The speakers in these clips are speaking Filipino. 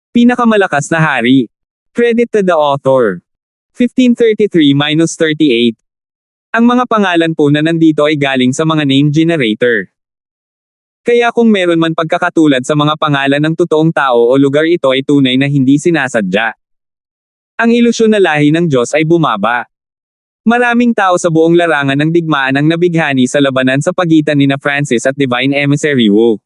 Pinakamalakas na hari. Credit to the author. 1533-38. Ang mga pangalan po na nandito ay galing sa mga name generator. Kaya kung meron man pagkakatulad sa mga pangalan ng totoong tao o lugar, ito ay tunay na hindi sinasadya. Ang ilusyon na lahi ng Diyos ay bumaba. Maraming tao sa buong larangan ng digmaan ang nabighani sa labanan sa pagitan ni Francis at Divine Emissary Wu.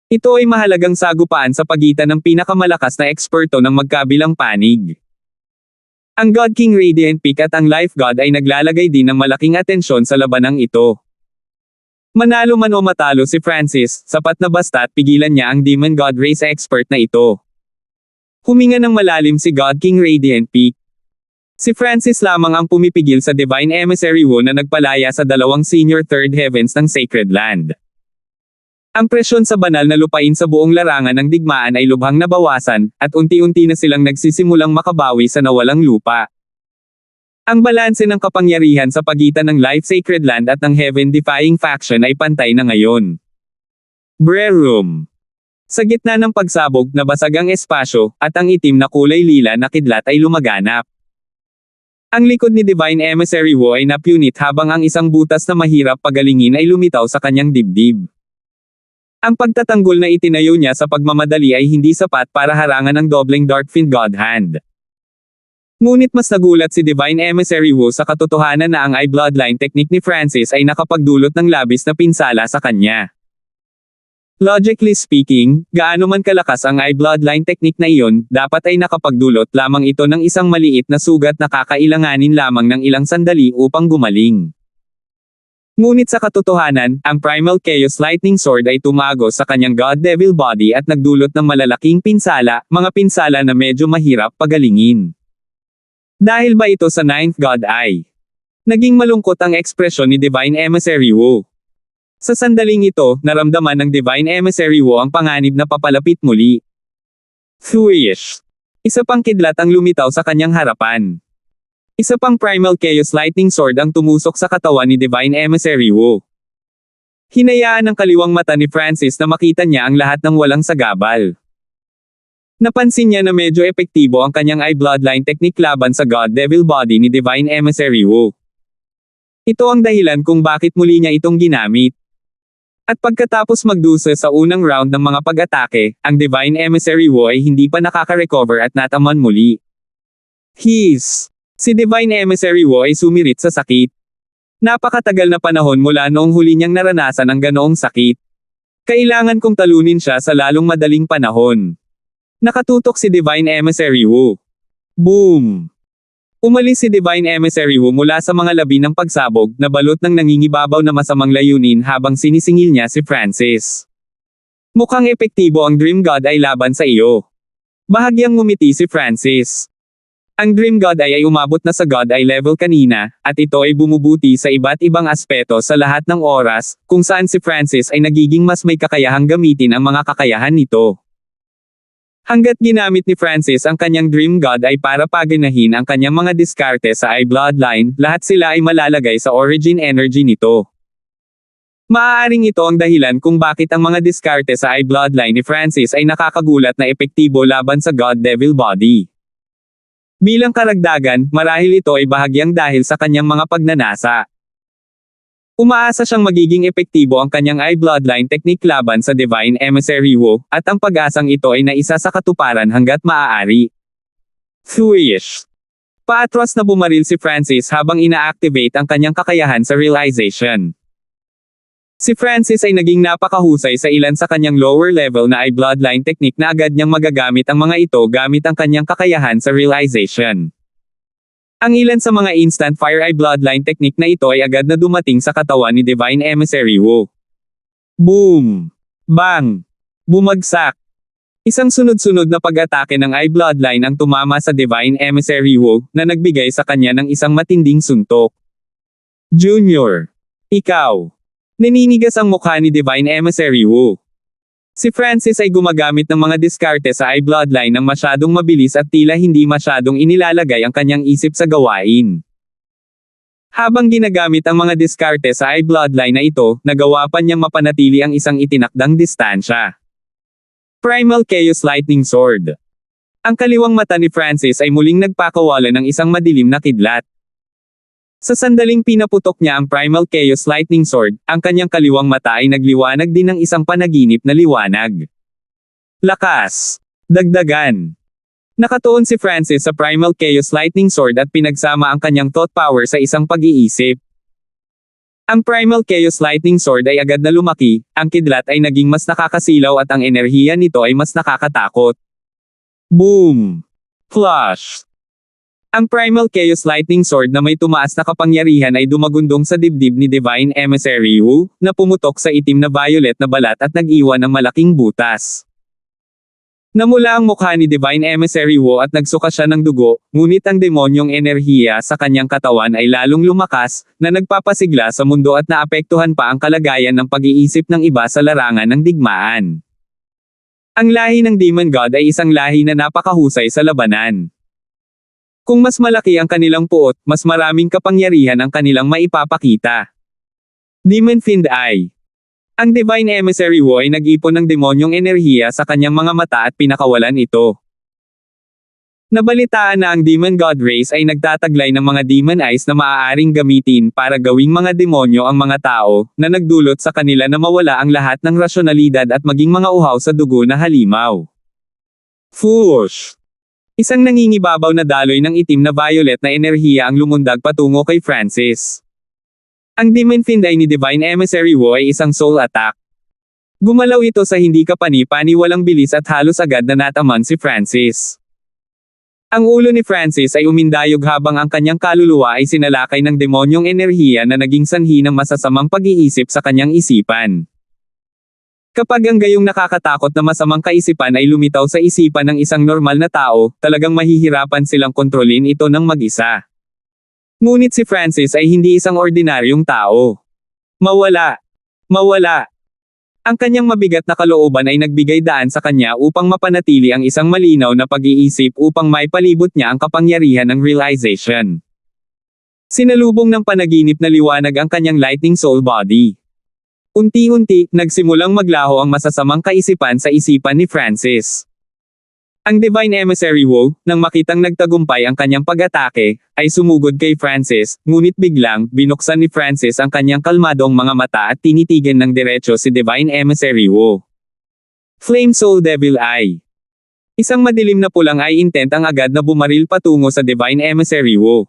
Ito ay mahalagang sagupaan sa pagitan ng pinakamalakas na eksperto ng magkabilang panig. Ang God King Radiant Peak at ang Life God ay naglalagay din ng malaking atensyon sa labanang ito. Manalo man o matalo si Francis, sapat na basta't pigilan niya ang Demon God Race expert na ito. Huminga ng malalim si God King Radiant Peak. Si Francis lamang ang pumipigil sa Divine Emissary Wu na nagpalaya sa dalawang senior third heavens ng Sacred Land. Ang presyon sa banal na lupain sa buong larangan ng digmaan ay lubhang nabawasan, at unti-unti na silang nagsisimulang makabawi sa nawalang lupa. Ang balanse ng kapangyarihan sa pagitan ng Life Sacred Land at ng Heaven-defying faction ay pantay na ngayon. Brer Room. Sa gitna ng pagsabog, nabasag ang espasyo, at ang itim na kulay lila na kidlat ay lumaganap. Ang likod ni Divine Emissary Wu ay napunit habang ang isang butas na mahirap pagalingin ay lumitaw sa kanyang dibdib. Ang pagtatanggol na itinayo niya sa pagmamadali ay hindi sapat para harangan ang dobleng Darkfiend God Hand. Ngunit mas nagulat si Divine Emissary Wu sa katotohanan na ang eye bloodline technique ni Francis ay nakapagdulot ng labis na pinsala sa kanya. Logically speaking, gaano man kalakas ang eye bloodline technique na iyon, dapat ay nakapagdulot lamang ito ng isang maliit na sugat na kakailanganin lamang ng ilang sandali upang gumaling. Ngunit sa katotohanan, ang Primal Chaos Lightning Sword ay tumago sa kanyang God Devil body at nagdulot ng malalaking pinsala, mga pinsala na medyo mahirap pagalingin. Dahil ba ito sa Ninth God Eye? Naging malungkot ang ekspresyon ni Divine Emissary Wu. Sa sandaling ito, naramdaman ng Divine Emissary Wu ang panganib na papalapit muli. Thuish. Isa pang kidlat ang lumitaw sa kanyang harapan. Isa pang Primal Chaos Lightning Sword ang tumusok sa katawan ni Divine Emissary Wu. Hinayaan ng kaliwang mata ni Francis na makita niya ang lahat ng walang sagabal. Napansin niya na medyo epektibo ang kanyang eye bloodline technique laban sa God Devil body ni Divine Emissary Wu. Ito ang dahilan kung bakit muli niya itong ginamit. At pagkatapos magdusa sa unang round ng mga pag-atake, ang Divine Emissary Wu ay hindi pa nakaka-recover at nataman muli. Si Divine Emissary Wu ay sumirit sa sakit. Napakatagal na panahon mula noong huli niyang naranasan ang ganoong sakit. Kailangan kong talunin siya sa lalong madaling panahon. Nakatutok si Divine Emissary Wu. Boom! Umalis si Divine Emissary Wu mula sa mga labi ng pagsabog na balot ng nangingibabaw na masamang layunin habang sinisingil niya si Francis. Mukhang epektibo ang Dream God ay laban sa iyo. Bahagyang ngumiti si Francis. Ang Dream God ay umabot na sa God Eye level kanina, at ito ay bumubuti sa iba't ibang aspeto sa lahat ng oras, kung saan si Francis ay nagiging mas may kakayahang gamitin ang mga kakayahan nito. Hanggat ginamit ni Francis ang kanyang Dream God ay para paganahin ang kanyang mga diskarte sa eye bloodline, lahat sila ay malalagay sa origin energy nito. Maaaring ito ang dahilan kung bakit ang mga diskarte sa eye bloodline ni Francis ay nakakagulat na epektibo laban sa God Devil body. Bilang karagdagan, marahil ito ay bahagyang dahil sa kanyang mga pagnanasa. Umaasa siyang magiging epektibo ang kanyang eye bloodline technique laban sa Divine Emissary Wu, at ang pag-asang ito ay naisa sa katuparan hanggat maaari. Thuish. Paatras na bumaril si Francis habang ina-activate ang kanyang kakayahan sa realization. Si Francis ay naging napakahusay sa ilan sa kanyang lower level na eye bloodline technique na agad niyang magagamit ang mga ito gamit ang kanyang kakayahan sa realization. Ang ilan sa mga instant fire eye bloodline technique na ito ay agad na dumating sa katawan ni Divine Emissary Wu. Boom! Bang! Bumagsak! Isang sunod-sunod na pag-atake ng eye bloodline ang tumama sa Divine Emissary Wu, na nagbigay sa kanya ng isang matinding suntok. Junior! Ikaw! Naninigas ang mukha ni Divine Emissary Wu. Si Francis ay gumagamit ng mga diskarte sa eye bloodline ng masyadong mabilis at tila hindi masyadong inilalagay ang kanyang isip sa gawain. Habang ginagamit ang mga diskarte sa eye bloodline na ito, nagawa pa niyang mapanatili ang isang itinakdang distansya. Primal Chaos Lightning Sword. Ang kaliwang mata ni Francis ay muling nagpakawala ng isang madilim na kidlat. Sa sandaling pinaputok niya ang Primal Chaos Lightning Sword, ang kanyang kaliwang mata ay nagliwanag din ng isang panaginip na liwanag. Lakas. Dagdagan. Nakatuon si Francis sa Primal Chaos Lightning Sword at pinagsama ang kanyang thought power sa isang pag-iisip. Ang Primal Chaos Lightning Sword ay agad na lumaki, ang kidlat ay naging mas nakakasilaw at ang enerhiya nito ay mas nakakatakot. Boom! Flash! Ang Primal Chaos Lightning Sword na may tumaas na kapangyarihan ay dumagundong sa dibdib ni Divine Emissary Wu, na pumutok sa itim na violet na balat at nag-iwan ng malaking butas. Namula ang mukha ni Divine Emissary Wu at nagsuka siya ng dugo, ngunit ang demonyong enerhiya sa kanyang katawan ay lalong lumakas, na nagpapasigla sa mundo at naapektuhan pa ang kalagayan ng pag-iisip ng iba sa larangan ng digmaan. Ang lahi ng Demon God ay isang lahi na napakahusay sa labanan. Kung mas malaki ang kanilang puot, mas maraming kapangyarihan ang kanilang maipapakita. Demon Fiend Eye. Ang Divine Emissary Wu ay nag-ipon ng demonyong enerhiya sa kanyang mga mata at pinakawalan ito. Nabalitaan na ang Demon God Race ay nagtataglay ng mga Demon Eyes na maaaring gamitin para gawing mga demonyo ang mga tao, na nagdulot sa kanila na mawala ang lahat ng rasyonalidad at maging mga uhaw sa dugo na halimaw. Foosh! Isang nangingibabaw na daloy ng itim na violet na enerhiya ang lumundag patungo kay Francis. Ang Demon Fiend Eye ni Divine Emissary Wu ay isang soul attack. Gumalaw ito sa hindi kapani-pani walang bilis at halos agad na nataman si Francis. Ang ulo ni Francis ay umindayog habang ang kanyang kaluluwa ay sinalakay ng demonyong enerhiya na naging sanhi ng masasamang pag-iisip sa kanyang isipan. Kapag ang gayong nakakatakot na masamang kaisipan ay lumitaw sa isipan ng isang normal na tao, talagang mahihirapan silang kontrolin ito ng mag-isa. Ngunit si Francis ay hindi isang ordinaryong tao. Mawala. Ang kanyang mabigat na kalooban ay nagbigay daan sa kanya upang mapanatili ang isang malinaw na pag-iisip upang maipalibot niya ang kapangyarihan ng realization. Sinalubong ng panaginip na liwanag ang kanyang lightning soul body. Unti-unti, nagsimulang maglaho ang masasamang kaisipan sa isipan ni Francis. Ang Divine Emissary Wu, nang makitang nagtagumpay ang kanyang pag-atake, ay sumugod kay Francis, ngunit biglang, binuksan ni Francis ang kanyang kalmadong mga mata at tinitigan ng diretso si Divine Emissary Wu. Flame Soul Devil Eye. Isang madilim na pulang eye intent ang agad na bumaril patungo sa Divine Emissary Wu.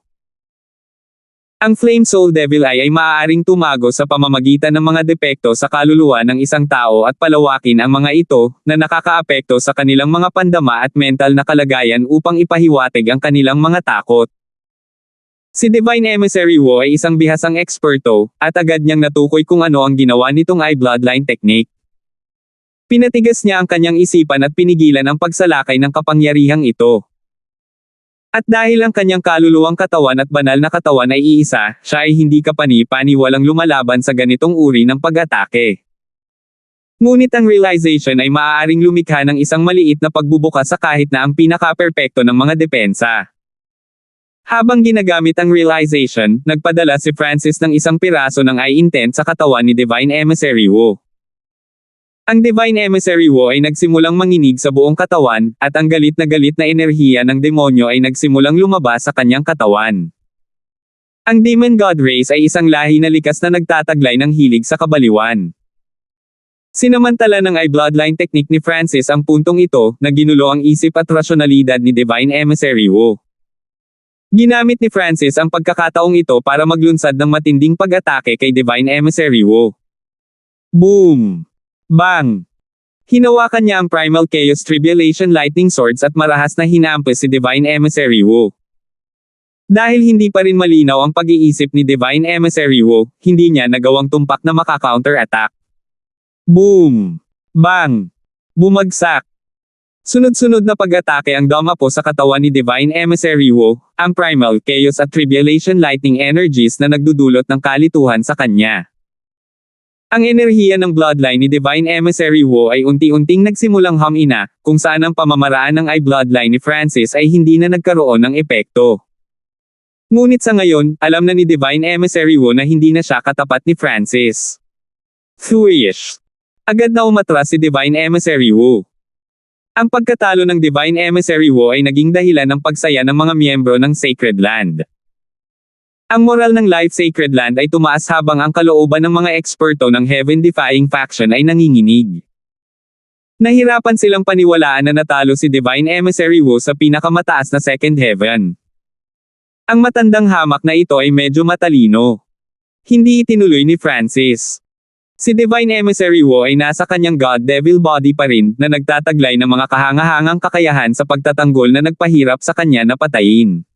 Ang Flame Soul Devil Eye ay maaaring tumago sa pamamagitan ng mga depekto sa kaluluwa ng isang tao at palawakin ang mga ito, na nakakaapekto sa kanilang mga pandama at mental na kalagayan upang ipahiwatig ang kanilang mga takot. Si Divine Emissary Wu ay isang bihasang eksperto, at agad niyang natukoy kung ano ang ginawa nitong eye bloodline technique. Pinatigas niya ang kanyang isipan at pinigilan ang pagsalakay ng kapangyarihang ito. At dahil ang kanyang kaluluwang katawan at banal na katawan ay iisa, siya ay hindi kapani-pani walang lumalaban sa ganitong uri ng pag-atake. Ngunit ang realization ay maaaring lumikha ng isang maliit na pagbubukas sa kahit na ang pinaka-perpekto ng mga depensa. Habang ginagamit ang realization, nagpadala si Francis ng isang piraso ng eye intent sa katawan ni Divine Emissary Wu. Ang Divine Emissary Wu ay nagsimulang manginig sa buong katawan, at ang galit na enerhiya ng demonyo ay nagsimulang lumabas sa kanyang katawan. Ang Demon God Race ay isang lahi na likas na nagtataglay ng hilig sa kabaliwan. Sinamantala ng eye bloodline technique ni Francis ang puntong ito, na ginulo ang isip at rasyonalidad ni Divine Emissary Wu. Ginamit ni Francis ang pagkakataong ito para maglunsad ng matinding pag-atake kay Divine Emissary Wu. Boom! Bang! Hinawakan niya ang Primal Chaos Tribulation Lightning Swords at marahas na hinampas si Divine Emissary Wu. Dahil hindi pa rin malinaw ang pag-iisip ni Divine Emissary Wu, hindi niya nagawang tumpak na maka-counter-attack. Boom! Bang! Bumagsak! Sunod-sunod na pag-atake ang dumapo sa katawan ni Divine Emissary Wu, ang Primal Chaos at Tribulation Lightning Energies na nagdudulot ng kalituhan sa kanya. Ang enerhiya ng bloodline ni Divine Emissary Wu ay unti-unting nagsimulang hamina, kung saan ang pamamaraan ng eye bloodline ni Francis ay hindi na nagkaroon ng epekto. Ngunit sa ngayon, alam na ni Divine Emissary Wu na hindi na siya katapat ni Francis. Thwish! Agad na umatras si Divine Emissary Wu. Ang pagkatalo ng Divine Emissary Wu ay naging dahilan ng pagsaya ng mga miyembro ng Sacred Land. Ang moral ng Life Sacred Land ay tumaas habang ang kalooban ng mga eksperto ng Heaven-defying faction ay nanginginig. Nahirapan silang paniwalaan na natalo si Divine Emissary Wu sa pinakamataas na Second Heaven. Ang matandang hamak na ito ay medyo matalino. Hindi itinuloy ni Francis. Si Divine Emissary Wu ay nasa kanyang God-Devil body pa rin na nagtataglay ng mga kahangahangang kakayahan sa pagtatanggol na nagpahirap sa kanya na patayin.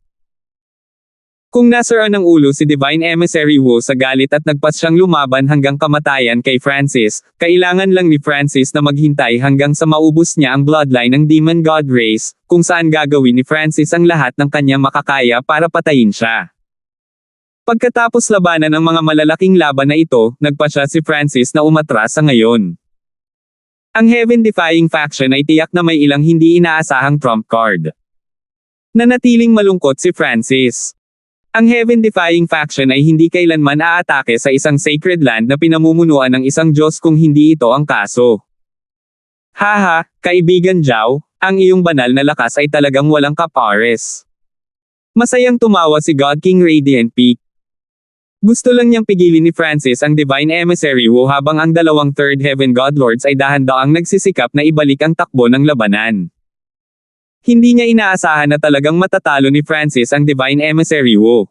Kung nasiraan ng ulo si Divine Emissary Wu sa galit at nagpas siyang lumaban hanggang kamatayan kay Francis, kailangan lang ni Francis na maghintay hanggang sa maubos niya ang bloodline ng Demon God race, kung saan gagawin ni Francis ang lahat ng kanyang makakaya para patayin siya. Pagkatapos labanan ng mga malalaking laban na ito, nagpasya si Francis na umatras sa ngayon. Ang Heaven-defying faction ay tiyak na may ilang hindi inaasahang trump card. Nanatiling malungkot si Francis. Ang Heaven-defying faction ay hindi kailanman aatake sa isang sacred land na pinamumunuan ng isang Diyos kung hindi ito ang kaso. Haha, kaibigan Zhao, ang iyong banal na lakas ay talagang walang kapares. Masayang tumawa si God King Radiant Peak. Gusto lang niyang pigilin ni Francis ang Divine Emissary Wu habang ang dalawang Third Heaven God Lords ay dahan-daang nagsisikap na ibalik ang takbo ng labanan. Hindi niya inaasahan na talagang matatalo ni Francis ang Divine Emissary Wu.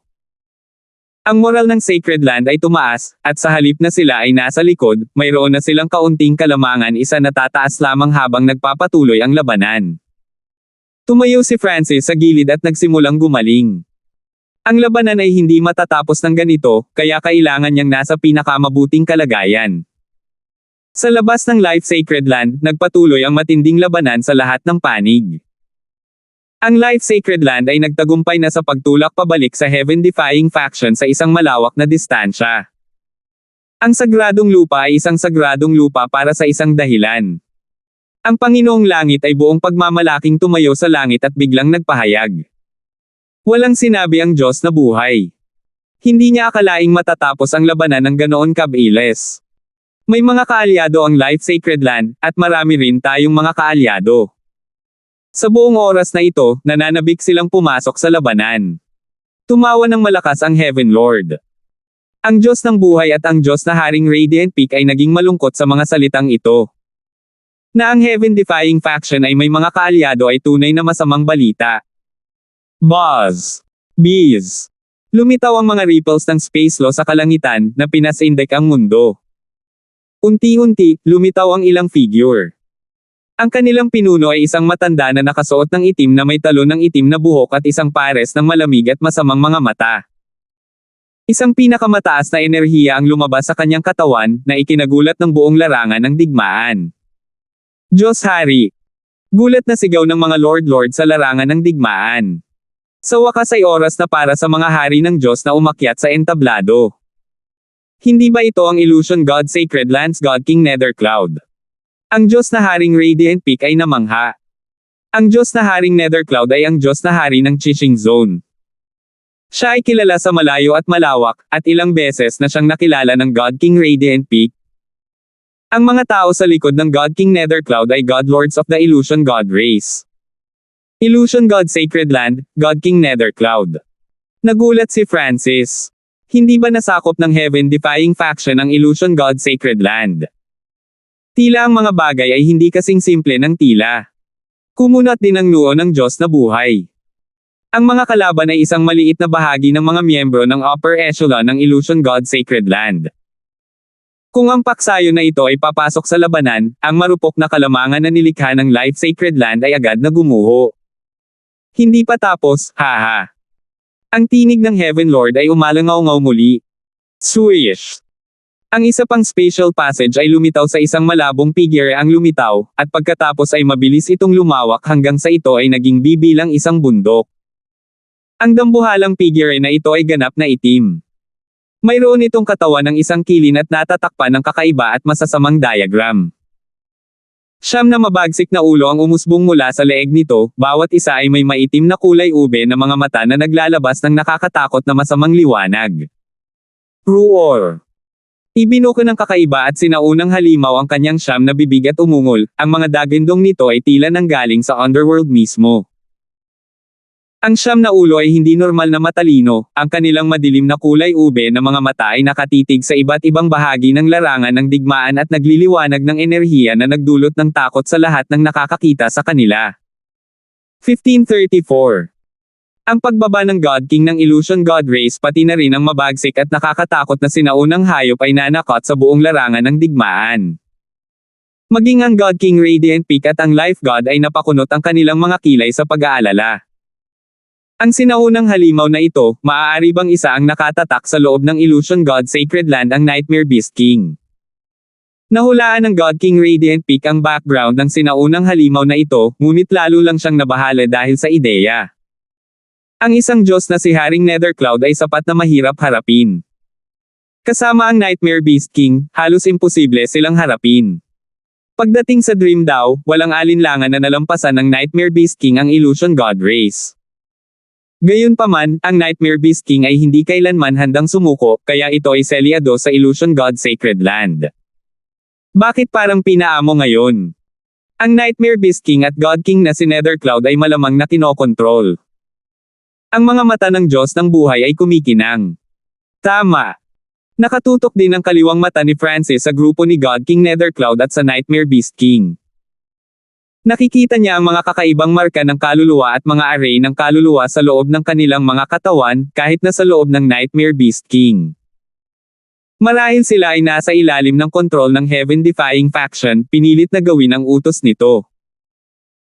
Ang moral ng Sacred Land ay tumaas, at sa halip na sila ay nasa likod, mayroon na silang kaunting kalamangan isa na tataas lamang habang nagpapatuloy ang labanan. Tumayo si Francis sa gilid at nagsimulang gumaling. Ang labanan ay hindi matatapos ng ganito, kaya kailangan niyang nasa pinakamabuting kalagayan. Sa labas ng Life Sacred Land, nagpatuloy ang matinding labanan sa lahat ng panig. Ang Life Sacred Land ay nagtagumpay na sa pagtulak pabalik sa Heaven-defying faction sa isang malawak na distansya. Ang sagradong lupa ay isang sagradong lupa para sa isang dahilan. Ang Panginoong Langit ay buong pagmamalaking tumayo sa langit at biglang nagpahayag. Walang sinabi ang Diyos na buhay. Hindi niya akalaing matatapos ang labanan ng ganoon kabilis. May mga kaalyado ang Life Sacred Land, at marami rin tayong mga kaalyado. Sa buong oras na ito, nananabik silang pumasok sa labanan. Tumawa ng malakas ang Heaven Lord. Ang Diyos ng buhay at ang Diyos na Haring Radiant Peak ay naging malungkot sa mga salitang ito. Na ang Heaven-defying faction ay may mga kaalyado ay tunay na masamang balita. Buzz. Bees. Lumitaw ang mga ripples ng space law sa kalangitan, na pinasindek ang mundo. Unti-unti, lumitaw ang ilang figure. Ang kanilang pinuno ay isang matanda na nakasuot ng itim na may talon ng itim na buhok at isang pares ng malamig at masamang mga mata. Isang pinakamataas na enerhiya ang lumabas sa kanyang katawan, na ikinagulat ng buong larangan ng digmaan. Diyos Hari. Gulat na sigaw ng mga Lord sa larangan ng digmaan. Sa wakas ay oras na para sa mga hari ng Diyos na umakyat sa entablado. Hindi ba ito ang Illusion God Sacred Lands God King Nethercloud? Ang Diyos na Haring Radiant Peak ay namangha. Ang Diyos na Haring Nethercloud ay ang Diyos na Hari ng Chiching Zone. Siya ay kilala sa malayo at malawak, at ilang beses na siyang nakilala ng God King Radiant Peak. Ang mga tao sa likod ng God King Nethercloud ay God Lords of the Illusion God race. Illusion God Sacred Land, God King Nethercloud. Nagulat si Francis. Hindi ba nasakop ng Heaven-defying faction ang Illusion God Sacred Land? Tila ang mga bagay ay hindi kasing simple ng tila. Kumunat din ang noo ng Diyos na buhay. Ang mga kalaban ay isang maliit na bahagi ng mga miyembro ng upper echelon ng Illusion God Sacred Land. Kung ang paksayo na ito ay papasok sa labanan, ang marupok na kalamangan na nilikha ng Life Sacred Land ay agad na gumuho. Hindi pa tapos, haha. Ang tinig ng Heaven Lord ay umalangaw-ngaw muli. Swish! Ang isa pang spatial passage ay lumitaw sa isang malabong figure ang lumitaw, at pagkatapos ay mabilis itong lumawak hanggang sa ito ay naging bibilang isang bundok. Ang dambuhalang figure na ito ay ganap na itim. Mayroon itong katawan ng isang kilin at natatakpan ng kakaiba at masasamang diagram. Siyam na mabagsik na ulo ang umusbong mula sa leeg nito, bawat isa ay may maitim na kulay ube na mga mata na naglalabas ng nakakatakot na masamang liwanag. Roar! Ibinuko ng kakaiba at sinaunang halimaw ang kanyang siyam na bibig at umungol, ang mga dagindong nito ay tila nanggaling sa underworld mismo. Ang siyam na ulo ay hindi normal na matalino, ang kanilang madilim na kulay ube na mga mata ay nakatitig sa iba't ibang bahagi ng larangan ng digmaan at nagliliwanag ng enerhiya na nagdulot ng takot sa lahat ng nakakakita sa kanila. 1534. Ang pagbaba ng God King ng Illusion God Race pati na rin ang mabagsik at nakakatakot na sinaunang hayop ay nanakot sa buong larangan ng digmaan. Maging ang God King Radiant Peak at ang Life God ay napakunot ang kanilang mga kilay sa pag-aalala. Ang sinaunang halimaw na ito, maaari bang isa ang nakatatak sa loob ng Illusion God Sacred Land ang Nightmare Beast King? Nahulaan ng God King Radiant Peak ang background ng sinaunang halimaw na ito, ngunit lalo lang siyang nabahala dahil sa ideya. Ang isang Diyos na si Haring Nethercloud ay sapat na mahirap harapin. Kasama ang Nightmare Beast King, halos imposible silang harapin. Pagdating sa Dream daw, walang alinlangan na nalampasan ng Nightmare Beast King ang Illusion God Race. Gayunpaman, ang Nightmare Beast King ay hindi kailanman handang sumuko, kaya ito ay selyado sa Illusion God Sacred Land. Bakit parang pinaamo ngayon? Ang Nightmare Beast King at God King na si Nethercloud ay malamang na kinokontrol. Ang mga mata ng Diyos ng buhay ay kumikinang. Tama. Nakatutok din ang kaliwang mata ni Francis sa grupo ni God King Nethercloud at sa Nightmare Beast King. Nakikita niya ang mga kakaibang marka ng kaluluwa at mga array ng kaluluwa sa loob ng kanilang mga katawan, kahit na sa loob ng Nightmare Beast King. Marahil sila ay nasa ilalim ng kontrol ng Heaven-defying faction, pinilit na gawin ang utos nito.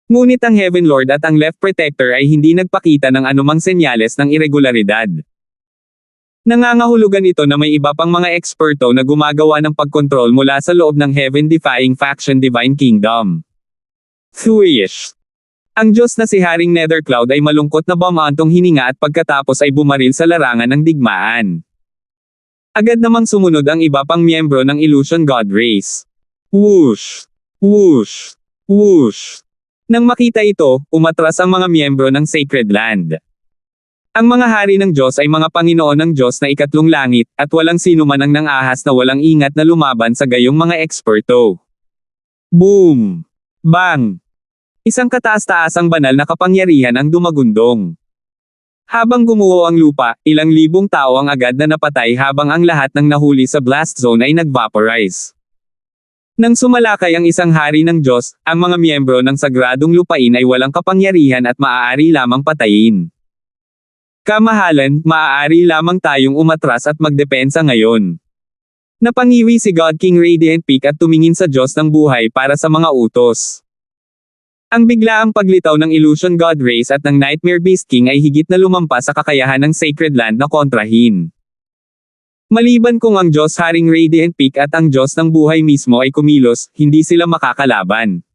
Ngunit ang Heaven Lord at ang Left Protector ay hindi nagpakita ng anumang senyales ng irregularidad. Nangangahulugan ito na may iba pang mga eksperto na gumagawa ng pagkontrol mula sa loob ng Heaven-defying faction Divine Kingdom. Thuish. Ang Diyos na si Haring Nethercloud ay malungkot na bumantong hininga at pagkatapos ay bumaril sa larangan ng digmaan. Agad namang sumunod ang iba pang miyembro ng Illusion God Race. Whoosh! Whoosh! Whoosh! Nang makita ito, umatras ang mga miyembro ng Sacred Land. Ang mga hari ng Diyos ay mga Panginoon ng Diyos na ikatlong langit, at walang sino man ang nang-ahas na walang ingat na lumaban sa gayong mga eksperto. Boom! Bang! Isang kataas-taasang banal na kapangyarihan ang dumagundong. Habang gumuho ang lupa, ilang libong tao ang agad na napatay habang ang lahat ng nahuli sa blast zone ay nag-vaporize. Nang sumalakay ang isang hari ng Diyos, ang mga miyembro ng sagradong lupain ay walang kapangyarihan at maaari lamang patayin. Kamahalan, maaari lamang tayong umatras at magdepensa ngayon. Napangiwi si God King Radiant Peak at tumingin sa Diyos ng buhay para sa mga utos. Ang biglaang paglitaw ng Illusion God Race at ng Nightmare Beast King ay higit na lumampas sa kakayahan ng Sacred Land na kontrahin. Maliban kung ang Diyos Haring Radiant Peak at ang Diyos ng buhay mismo ay kumilos, hindi sila makakalaban.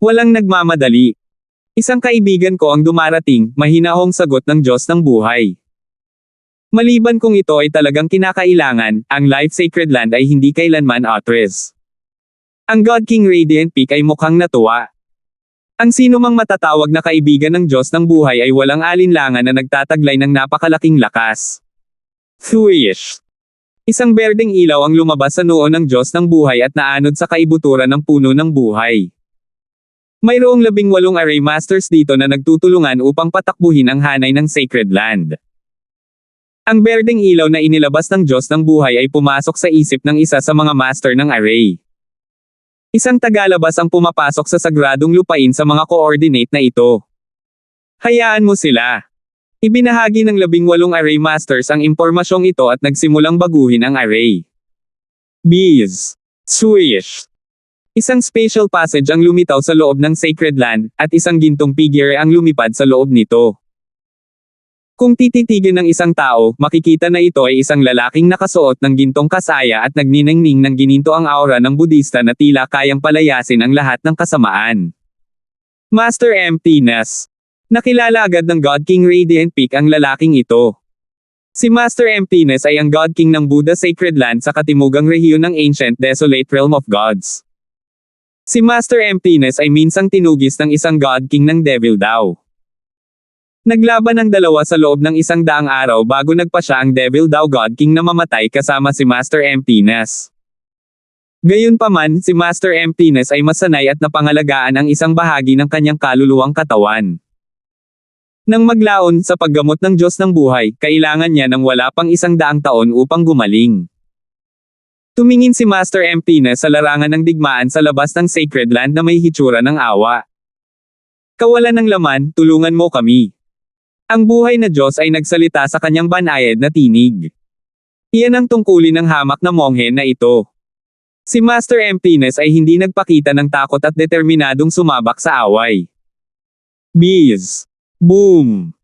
Walang nagmamadali. Isang kaibigan ko ang dumarating, mahinahong sagot ng Diyos ng buhay. Maliban kung ito ay talagang kinakailangan, ang Life Sacred Land ay hindi kailanman atres. Ang God King Radiant Peak ay mukhang natuwa. Ang sinumang matatawag na kaibigan ng Diyos ng buhay ay walang alinlangan na nagtataglay ng napakalaking lakas. Thuish. Isang berdeng ilaw ang lumabas sa noo ng Diyos ng buhay at naanod sa kaibuturan ng puno ng buhay. Mayroong 18 array masters dito na nagtutulungan upang patakbuhin ang hanay ng Sacred Land. Ang berdeng ilaw na inilabas ng Diyos ng buhay ay pumasok sa isip ng isa sa mga master ng array. Isang tagalabas ang pumapasok sa sagradong lupain sa mga coordinate na ito. Hayaan mo sila. Ibinahagi ng 18 array masters ang impormasyong ito at nagsimulang baguhin ang array. Bees. Swish. Isang spatial passage ang lumitaw sa loob ng Sacred Land, at isang gintong figure ang lumipad sa loob nito. Kung tititigin ng isang tao, makikita na ito ay isang lalaking nakasuot ng gintong kasaya at nagniningning ng gininto ang aura ng Budista na tila kayang palayasin ang lahat ng kasamaan. Master Emptiness. Nakilala agad ng God King Radiant Peak ang lalaking ito. Si Master Emptiness ay ang God King ng Buddha Sacred Land sa katimugang rehiyon ng Ancient Desolate Realm of Gods. Si Master Emptiness ay minsang tinugis ng isang God King ng Devil daw. Naglaban ang dalawa sa loob ng 100 araw bago nagpasya ang Devil Daw God King na mamatay kasama si Master Emptiness. Gayunpaman, si Master Emptiness ay masanay at napangalagaan ang isang bahagi ng kanyang kaluluwang katawan. Nang maglaon sa paggamot ng Diyos ng buhay, kailangan niya ng wala pang 100 taon upang gumaling. Tumingin si Master Emptiness sa larangan ng digmaan sa labas ng Sacred Land na may hitsura ng awa. Kawalan ng laman, tulungan mo kami. Ang buhay na Diyos ay nagsalita sa kanyang banayad na tinig. Iyan ang tungkulin ng hamak na monghe na ito. Si Master Emptiness ay hindi nagpakita ng takot at determinadong sumabak sa away. Biz! Boom!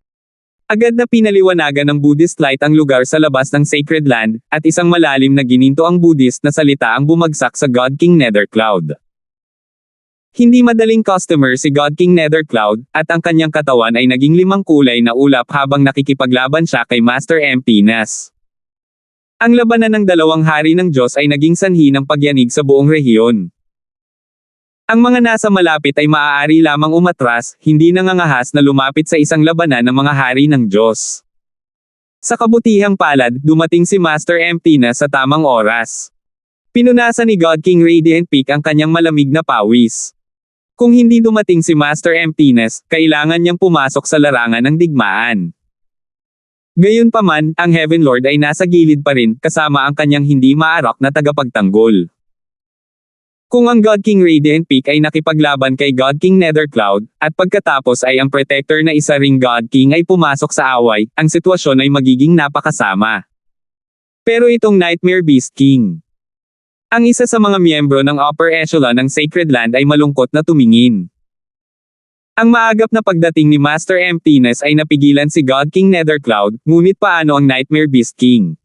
Agad na pinaliwanagan ng Buddhist light ang lugar sa labas ng Sacred Land, at isang malalim na gininto ang Buddhist na salita ang bumagsak sa God King Nethercloud. Hindi madaling customer si God King Nethercloud, at ang kanyang katawan ay naging 5 kulay na ulap habang nakikipaglaban siya kay Master Emptiness. Ang labanan ng dalawang hari ng Diyos ay naging sanhi ng pagyanig sa buong rehiyon. Ang mga nasa malapit ay maaari lamang umatras, hindi nangangahas na lumapit sa isang labanan ng mga hari ng Diyos. Sa kabutihang palad, dumating si Master Emptiness sa tamang oras. Pinunasan ni God King Radiant Peak ang kanyang malamig na pawis. Kung hindi dumating si Master Emptiness, kailangan niyang pumasok sa larangan ng digmaan. Gayunpaman, ang Heaven Lord ay nasa gilid pa rin, kasama ang kanyang hindi maarak na tagapagtanggol. Kung ang God King Radiant Peak ay nakipaglaban kay God King Nethercloud, at pagkatapos ay ang protector na isa ring God King ay pumasok sa away, ang sitwasyon ay magiging napakasama. Pero itong Nightmare Beast King, ang isa sa mga miyembro ng upper echelon ng Sacred Land ay malungkot na tumingin. Ang maagap na pagdating ni Master Emptiness ay napigilan si God King Nethercloud, ngunit paano ang Nightmare Beast King?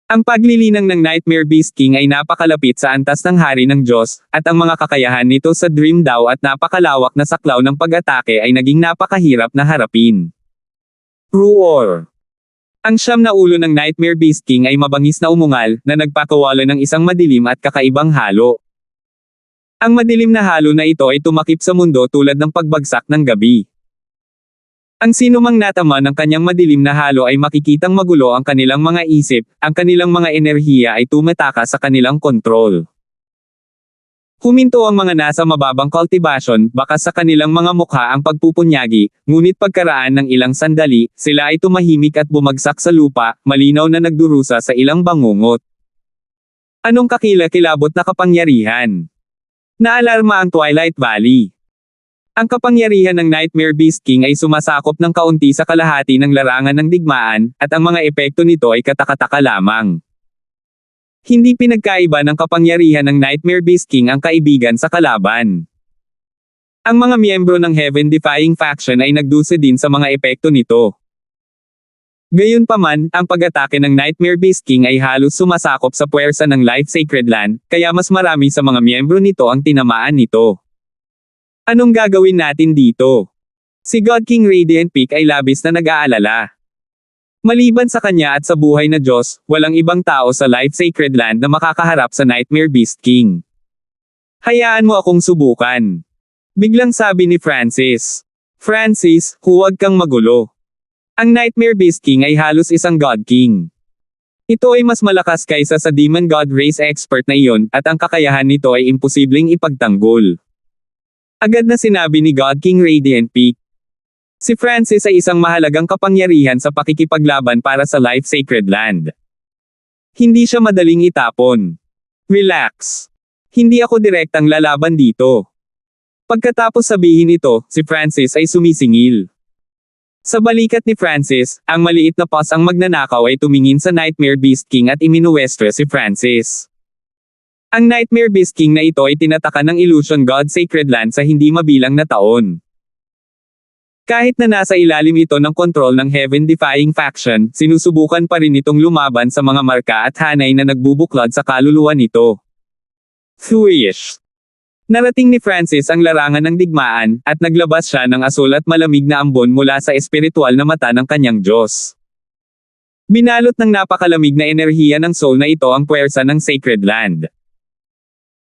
Ang paglilinang ng Nightmare Beast King ay napakalapit sa antas ng Hari ng Diyos, at ang mga kakayahan nito sa Dream Daw at napakalawak na saklaw ng pag-atake ay naging napakahirap na harapin. Roar! Ang 9 na ulo ng Nightmare Beast King ay mabangis na umungal, na nagpakawala ng isang madilim at kakaibang halo. Ang madilim na halo na ito ay tumakip sa mundo tulad ng pagbagsak ng gabi. Ang sinumang natama ng kanyang madilim na halo ay makikitang magulo ang kanilang mga isip, ang kanilang mga enerhiya ay tumataka sa kanilang kontrol. Huminto ang mga nasa mababang cultivation, baka sa kanilang mga mukha ang pagpupunyagi, ngunit pagkaraan ng ilang sandali, sila ay tumahimik at bumagsak sa lupa, malinaw na nagdurusa sa ilang bangungot. Anong kakilakilabot na kapangyarihan? Naalarma ang Twilight Valley. Ang kapangyarihan ng Nightmare Beast King ay sumasakop ng kaunti sa kalahati ng larangan ng digmaan, at ang mga epekto nito ay katakataka lamang. Hindi pinagkaiba ng kapangyarihan ng Nightmare Beast King ang kaibigan sa kalaban. Ang mga miyembro ng Heaven-defying faction ay nagdusa din sa mga epekto nito. Gayunpaman, ang pag-atake ng Nightmare Beast King ay halos sumasakop sa puwersa ng Life Sacred Land, kaya mas marami sa mga miyembro nito ang tinamaan nito. Anong gagawin natin dito? Si God King Radiant Peak ay labis na nag-aalala. Maliban sa kanya at sa buhay na Diyos, walang ibang tao sa Life Sacred Land na makakaharap sa Nightmare Beast King. Hayaan mo akong subukan. Biglang sabi ni Francis. Francis, huwag kang magulo. Ang Nightmare Beast King ay halos isang God King. Ito ay mas malakas kaysa sa Demon God Race expert na iyon, at ang kakayahan nito ay imposibleng ipagtanggol. Agad na sinabi ni God King Radiant Peak. Si Francis ay isang mahalagang kapangyarihan sa pakikipaglaban para sa Life Sacred Land. Hindi siya madaling itapon. Relax. Hindi ako direktang lalaban dito. Pagkatapos sabihin ito, si Francis ay sumisingil. Sa balikat ni Francis, ang maliit na paws ang magnanakaw ay tumingin sa Nightmare Beast King at iminuwestre si Francis. Ang Nightmare Beast King na ito ay tinataka ng Illusion God Sacred Land sa hindi mabilang na taon. Kahit na nasa ilalim ito ng kontrol ng Heaven-defying faction, sinusubukan pa rin itong lumaban sa mga marka at hanay na nagbubuklod sa kaluluwa nito. Thuish! Narating ni Francis ang larangan ng digmaan, at naglabas siya ng asul at malamig na ambon mula sa espiritual na mata ng kanyang Diyos. Binalot ng napakalamig na enerhiya ng soul na ito ang puwersa ng Sacred Land.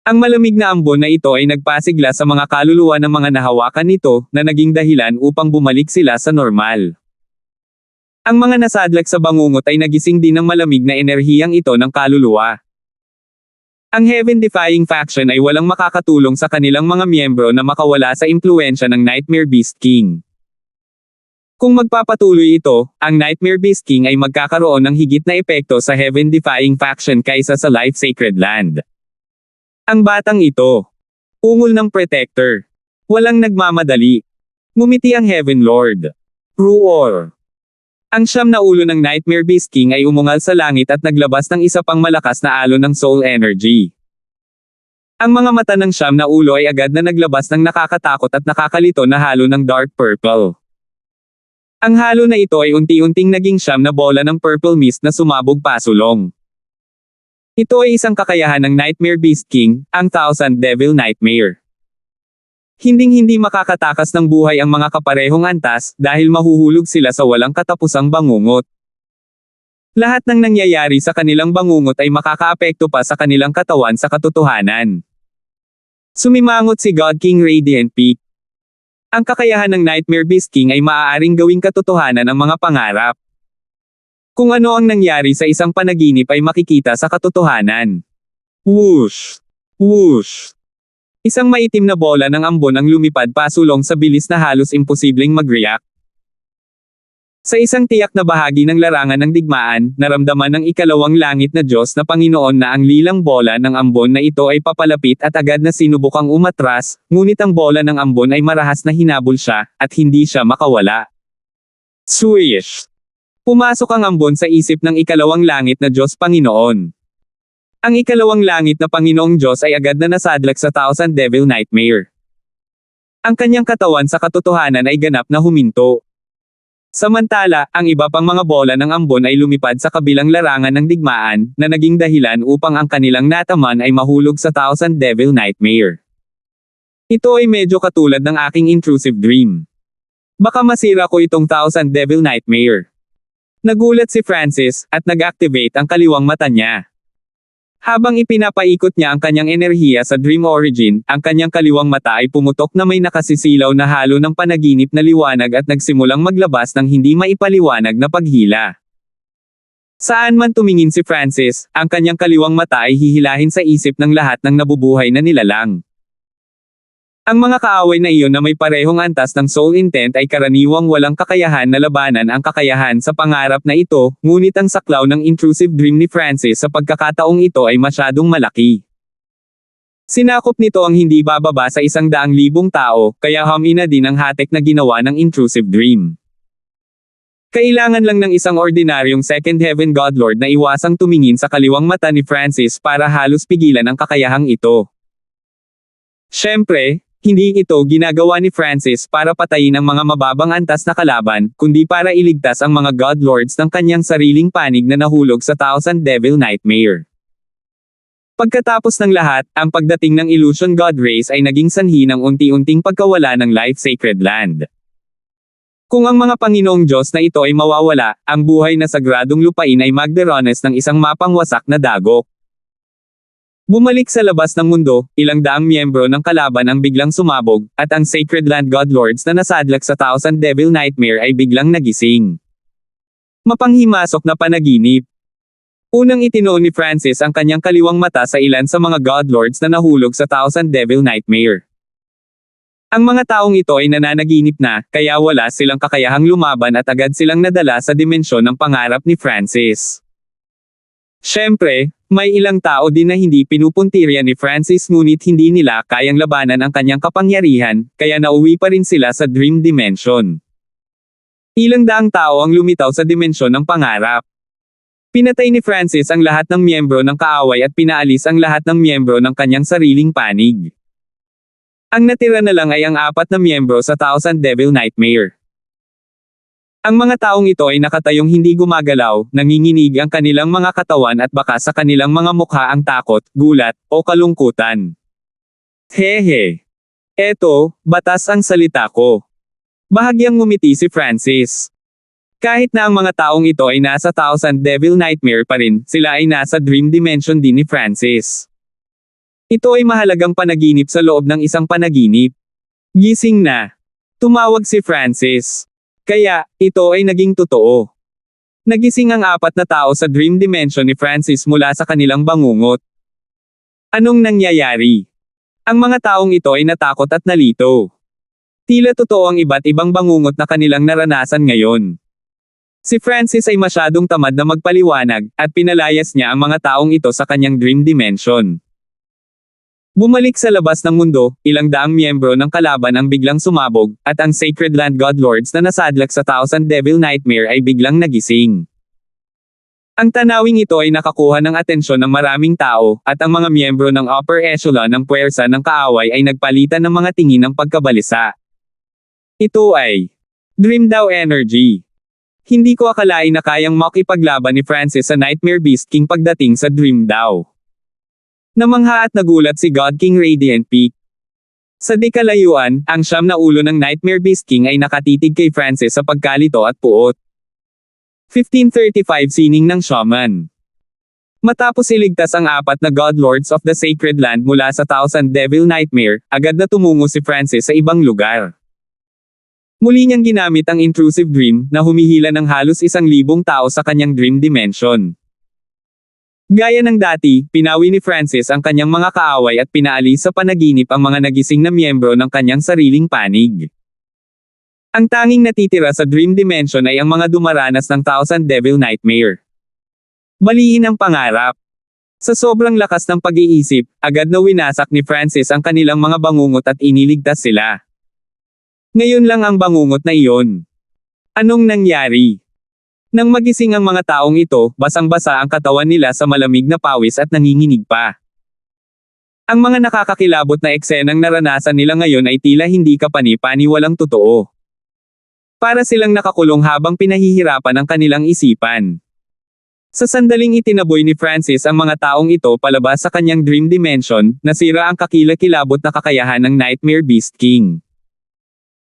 Ang malamig na ambon na ito ay nagpasigla sa mga kaluluwa ng mga nahawakan nito, na naging dahilan upang bumalik sila sa normal. Ang mga nasadlak sa bangungot ay nagising din ng malamig na enerhiyang ito ng kaluluwa. Ang Heaven-defying faction ay walang makakatulong sa kanilang mga miyembro na makawala sa impluwensya ng Nightmare Beast King. Kung magpapatuloy ito, ang Nightmare Beast King ay magkakaroon ng higit na epekto sa Heaven-defying faction kaysa sa Life Sacred Land. Ang batang ito. Ungol ng Protector. Walang nagmamadali. Ngumiti ang Heaven Lord. Roar. Ang siyam na ulo ng Nightmare Beast King ay umungal sa langit at naglabas ng isa pang malakas na alon ng soul energy. Ang mga mata ng siyam na ulo ay agad na naglabas ng nakakatakot at nakakalito na halo ng dark purple. Ang halo na ito ay unti-unting naging siyam na bola ng purple mist na sumabog pasulong. Ito ay isang kakayahan ng Nightmare Beast King, ang Thousand Devil Nightmare. Hinding-hindi makakatakas ng buhay ang mga kaparehong antas dahil mahuhulog sila sa walang katapusang bangungot. Lahat ng nangyayari sa kanilang bangungot ay makakaapekto pa sa kanilang katawan sa katotohanan. Sumimangot si God King Radiant Peak. Ang kakayahan ng Nightmare Beast King ay maaaring gawing katotohanan ang mga pangarap. Kung ano ang nangyari sa isang panaginip ay makikita sa katotohanan. Whoosh! Whoosh! Isang maitim na bola ng ambon ang lumipad pasulong sa bilis na halos imposibleng mag-react. Sa isang tiyak na bahagi ng larangan ng digmaan, naramdaman ng ikalawang langit na Diyos na Panginoon na ang lilang bola ng ambon na ito ay papalapit at agad na sinubukang umatras, ngunit ang bola ng ambon ay marahas na hinabol siya, at hindi siya makawala. Swish! Pumasok ang ambon sa isip ng ikalawang langit na Diyos Panginoon. Ang ikalawang langit na Panginoong Diyos ay agad na nasadlak sa Thousand Devil Nightmare. Ang kanyang katawan sa katotohanan ay ganap na huminto. Samantala, ang iba pang mga bola ng ambon ay lumipad sa kabilang larangan ng digmaan, na naging dahilan upang ang kanilang nataman ay mahulog sa Thousand Devil Nightmare. Ito ay medyo katulad ng aking intrusive dream. Baka masira ko itong Thousand Devil Nightmare. Nagulat si Francis, at nag-activate ang kaliwang mata niya. Habang ipinapaikot niya ang kanyang enerhiya sa Dream Origin, ang kanyang kaliwang mata ay pumutok na may nakasisilaw na halo ng panaginip na liwanag at nagsimulang maglabas ng hindi maipaliwanag na paghila. Saan man tumingin si Francis, ang kanyang kaliwang mata ay hihilahin sa isip ng lahat ng nabubuhay na nilalang. Ang mga kaaway na iyon na may parehong antas ng soul intent ay karaniwang walang kakayahan na labanan ang kakayahan sa pangarap na ito, ngunit ang saklaw ng intrusive dream ni Francis sa pagkakataong ito ay masyadong malaki. Sinakop nito ang hindi bababa sa 100,000 tao, kaya hamina din ang hatek na ginawa ng intrusive dream. Kailangan lang ng isang ordinaryong Second Heaven Godlord na iwasang tumingin sa kaliwang mata ni Francis para halos pigilan ang kakayahang ito. Siyempre, hindi ito ginagawa ni Francis para patayin ang mga mababang antas na kalaban, kundi para iligtas ang mga Godlords ng kanyang sariling panig na nahulog sa Thousand Devil Nightmare. Pagkatapos ng lahat, ang pagdating ng Illusion God Race ay naging sanhi ng unti-unting pagkawala ng Life Sacred Land. Kung ang mga Panginoong Diyos na ito ay mawawala, ang buhay na sagradong lupain ay magderones ng isang mapang wasak na dagok. Bumalik sa labas ng mundo, ilang daang miyembro ng kalaban ang biglang sumabog, at ang Sacred Land Godlords na nasadlak sa Thousand Devil Nightmare ay biglang nagising. Mapanghimasok na panaginip. Unang itinuon ni Francis ang kanyang kaliwang mata sa ilan sa mga Godlords na nahulog sa Thousand Devil Nightmare. Ang mga taong ito ay nananaginip na, kaya wala silang kakayahang lumaban at agad silang nadala sa dimensyon ng pangarap ni Francis. Siyempre, may ilang tao din na hindi pinupuntirya ni Francis ngunit hindi nila kayang labanan ang kanyang kapangyarihan, kaya nauwi pa rin sila sa Dream Dimension. Ilang daang tao ang lumitaw sa dimensyon ng pangarap. Pinatay ni Francis ang lahat ng miyembro ng kaaway at pinaalis ang lahat ng miyembro ng kanyang sariling panig. Ang natira na lang ay ang 4 na miyembro sa Thousand Devil Nightmare. Ang mga taong ito ay nakatayong hindi gumagalaw, nanginginig ang kanilang mga katawan at baka sa kanilang mga mukha ang takot, gulat, o kalungkutan. Hehe. Eto, batas ang salita ko. Bahagyang ngumiti si Francis. Kahit na ang mga taong ito ay nasa Thousand Devil Nightmare pa rin, sila ay nasa Dream Dimension din ni Francis. Ito ay mahalagang panaginip sa loob ng isang panaginip. Gising na. Tumawag si Francis. Kaya, ito ay naging totoo. Nagising ang 4 na tao sa dream dimension ni Francis mula sa kanilang bangungot. Anong nangyayari? Ang mga taong ito ay natakot at nalito. Tila totoo ang iba't ibang bangungot na kanilang naranasan ngayon. Si Francis ay masyadong tamad na magpaliwanag, at pinalayas niya ang mga taong ito sa kanyang dream dimension. Bumalik sa labas ng mundo, ilang daang miyembro ng kalaban ang biglang sumabog, at ang Sacred Land Godlords na nasadlak sa Thousand Devil Nightmare ay biglang nagising. Ang tanawing ito ay nakakuha ng atensyon ng maraming tao, at ang mga miyembro ng upper echelon ng puwersa ng kaaway ay nagpalitan ng mga tingin ng pagkabalisa. Ito ay Dream Daw Energy. Hindi ko akalain na kayang makipaglaban ni Francis sa Nightmare Beast King pagdating sa Dream Daw. Namangha at nagulat si God King Radiant Peak. Sa di kalayuan, ang 9 na ulo ng Nightmare Beast King ay nakatitig kay Francis sa pagkalito at puot. 1535 Sining ng Shaman. Matapos iligtas ang 4 na Godlords of the Sacred Land mula sa Thousand Devil Nightmare, agad na tumungo si Francis sa ibang lugar. Muli niyang ginamit ang intrusive dream na humihila ng halos 1,000 tao sa kanyang dream dimension. Gaya ng dati, pinawi ni Francis ang kanyang mga kaaway at pinaalis sa panaginip ang mga nagising na miyembro ng kanyang sariling panig. Ang tanging natitira sa dream dimension ay ang mga dumaranas ng Thousand Devil Nightmare. Baliin ang pangarap. Sa sobrang lakas ng pag-iisip, agad na winasak ni Francis ang kanilang mga bangungot at iniligtas sila. Ngayon lang ang bangungot na iyon. Anong nangyari? Nang magising ang mga taong ito, basang-basa ang katawan nila sa malamig na pawis at nanginginig pa. Ang mga nakakakilabot na eksenang naranasan nila ngayon ay tila hindi kapani-paniwalang totoo. Para silang nakakulong habang pinahihirapan ang kanilang isipan. Sa sandaling itinaboy ni Francis ang mga taong ito palabas sa kanyang dream dimension, nasira ang kakilakilabot na kakayahan ng Nightmare Beast King.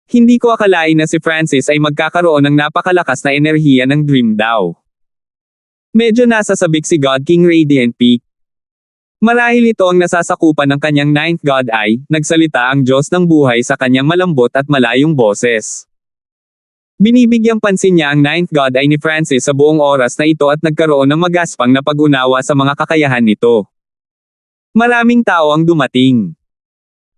Hindi ko akalain na si Francis ay magkakaroon ng napakalakas na enerhiya ng Dream Daw. Medyo nasasabik si God King Radiant Peak. Marahil ito ang nasasakupan ng kanyang 9th God Eye, nagsalita ang Diyos ng buhay sa kanyang malambot at malayong boses. Binibigyang pansin niya ang 9th God Eye ni Francis sa buong oras na ito at nagkaroon ng magaspang na pag-unawa sa mga kakayahan nito. Maraming tao ang dumating.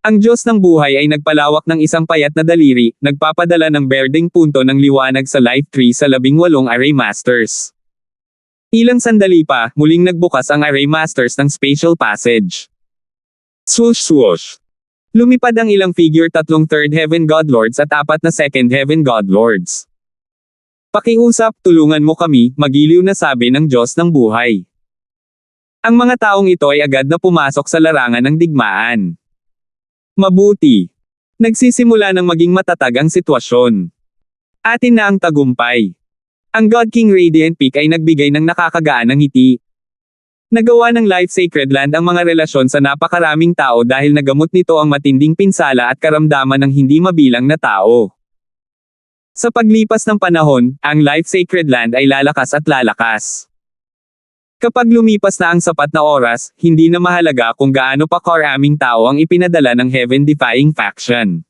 Ang Diyos ng buhay ay nagpalawak ng isang payat na daliri, nagpapadala ng berdeng punto ng liwanag sa life tree sa 18 Array Masters. Ilang sandali pa, muling nagbukas ang Array Masters ng Spatial Passage. Swoosh swoosh. Lumipad ang ilang figure, 3 Third Heaven Godlords at 4 na Second Heaven Godlords. Pakiusap, tulungan mo kami, magiliw na sabi ng Diyos ng buhay. Ang mga taong ito ay agad na pumasok sa larangan ng digmaan. Mabuti. Nagsisimula ng maging matatag ang sitwasyon. Atin na ang tagumpay. Ang God King Radiant Peak ay nagbigay ng nakakagaan ng ngiti. Nagawa ng Life Sacred Land ang mga relasyon sa napakaraming tao dahil nagamot nito ang matinding pinsala at karamdaman ng hindi mabilang na tao. Sa paglipas ng panahon, ang Life Sacred Land ay lalakas at lalakas. Kapag lumipas na ang sapat na oras, hindi na mahalaga kung gaano pa karaming tao ang ipinadala ng heaven-defying faction.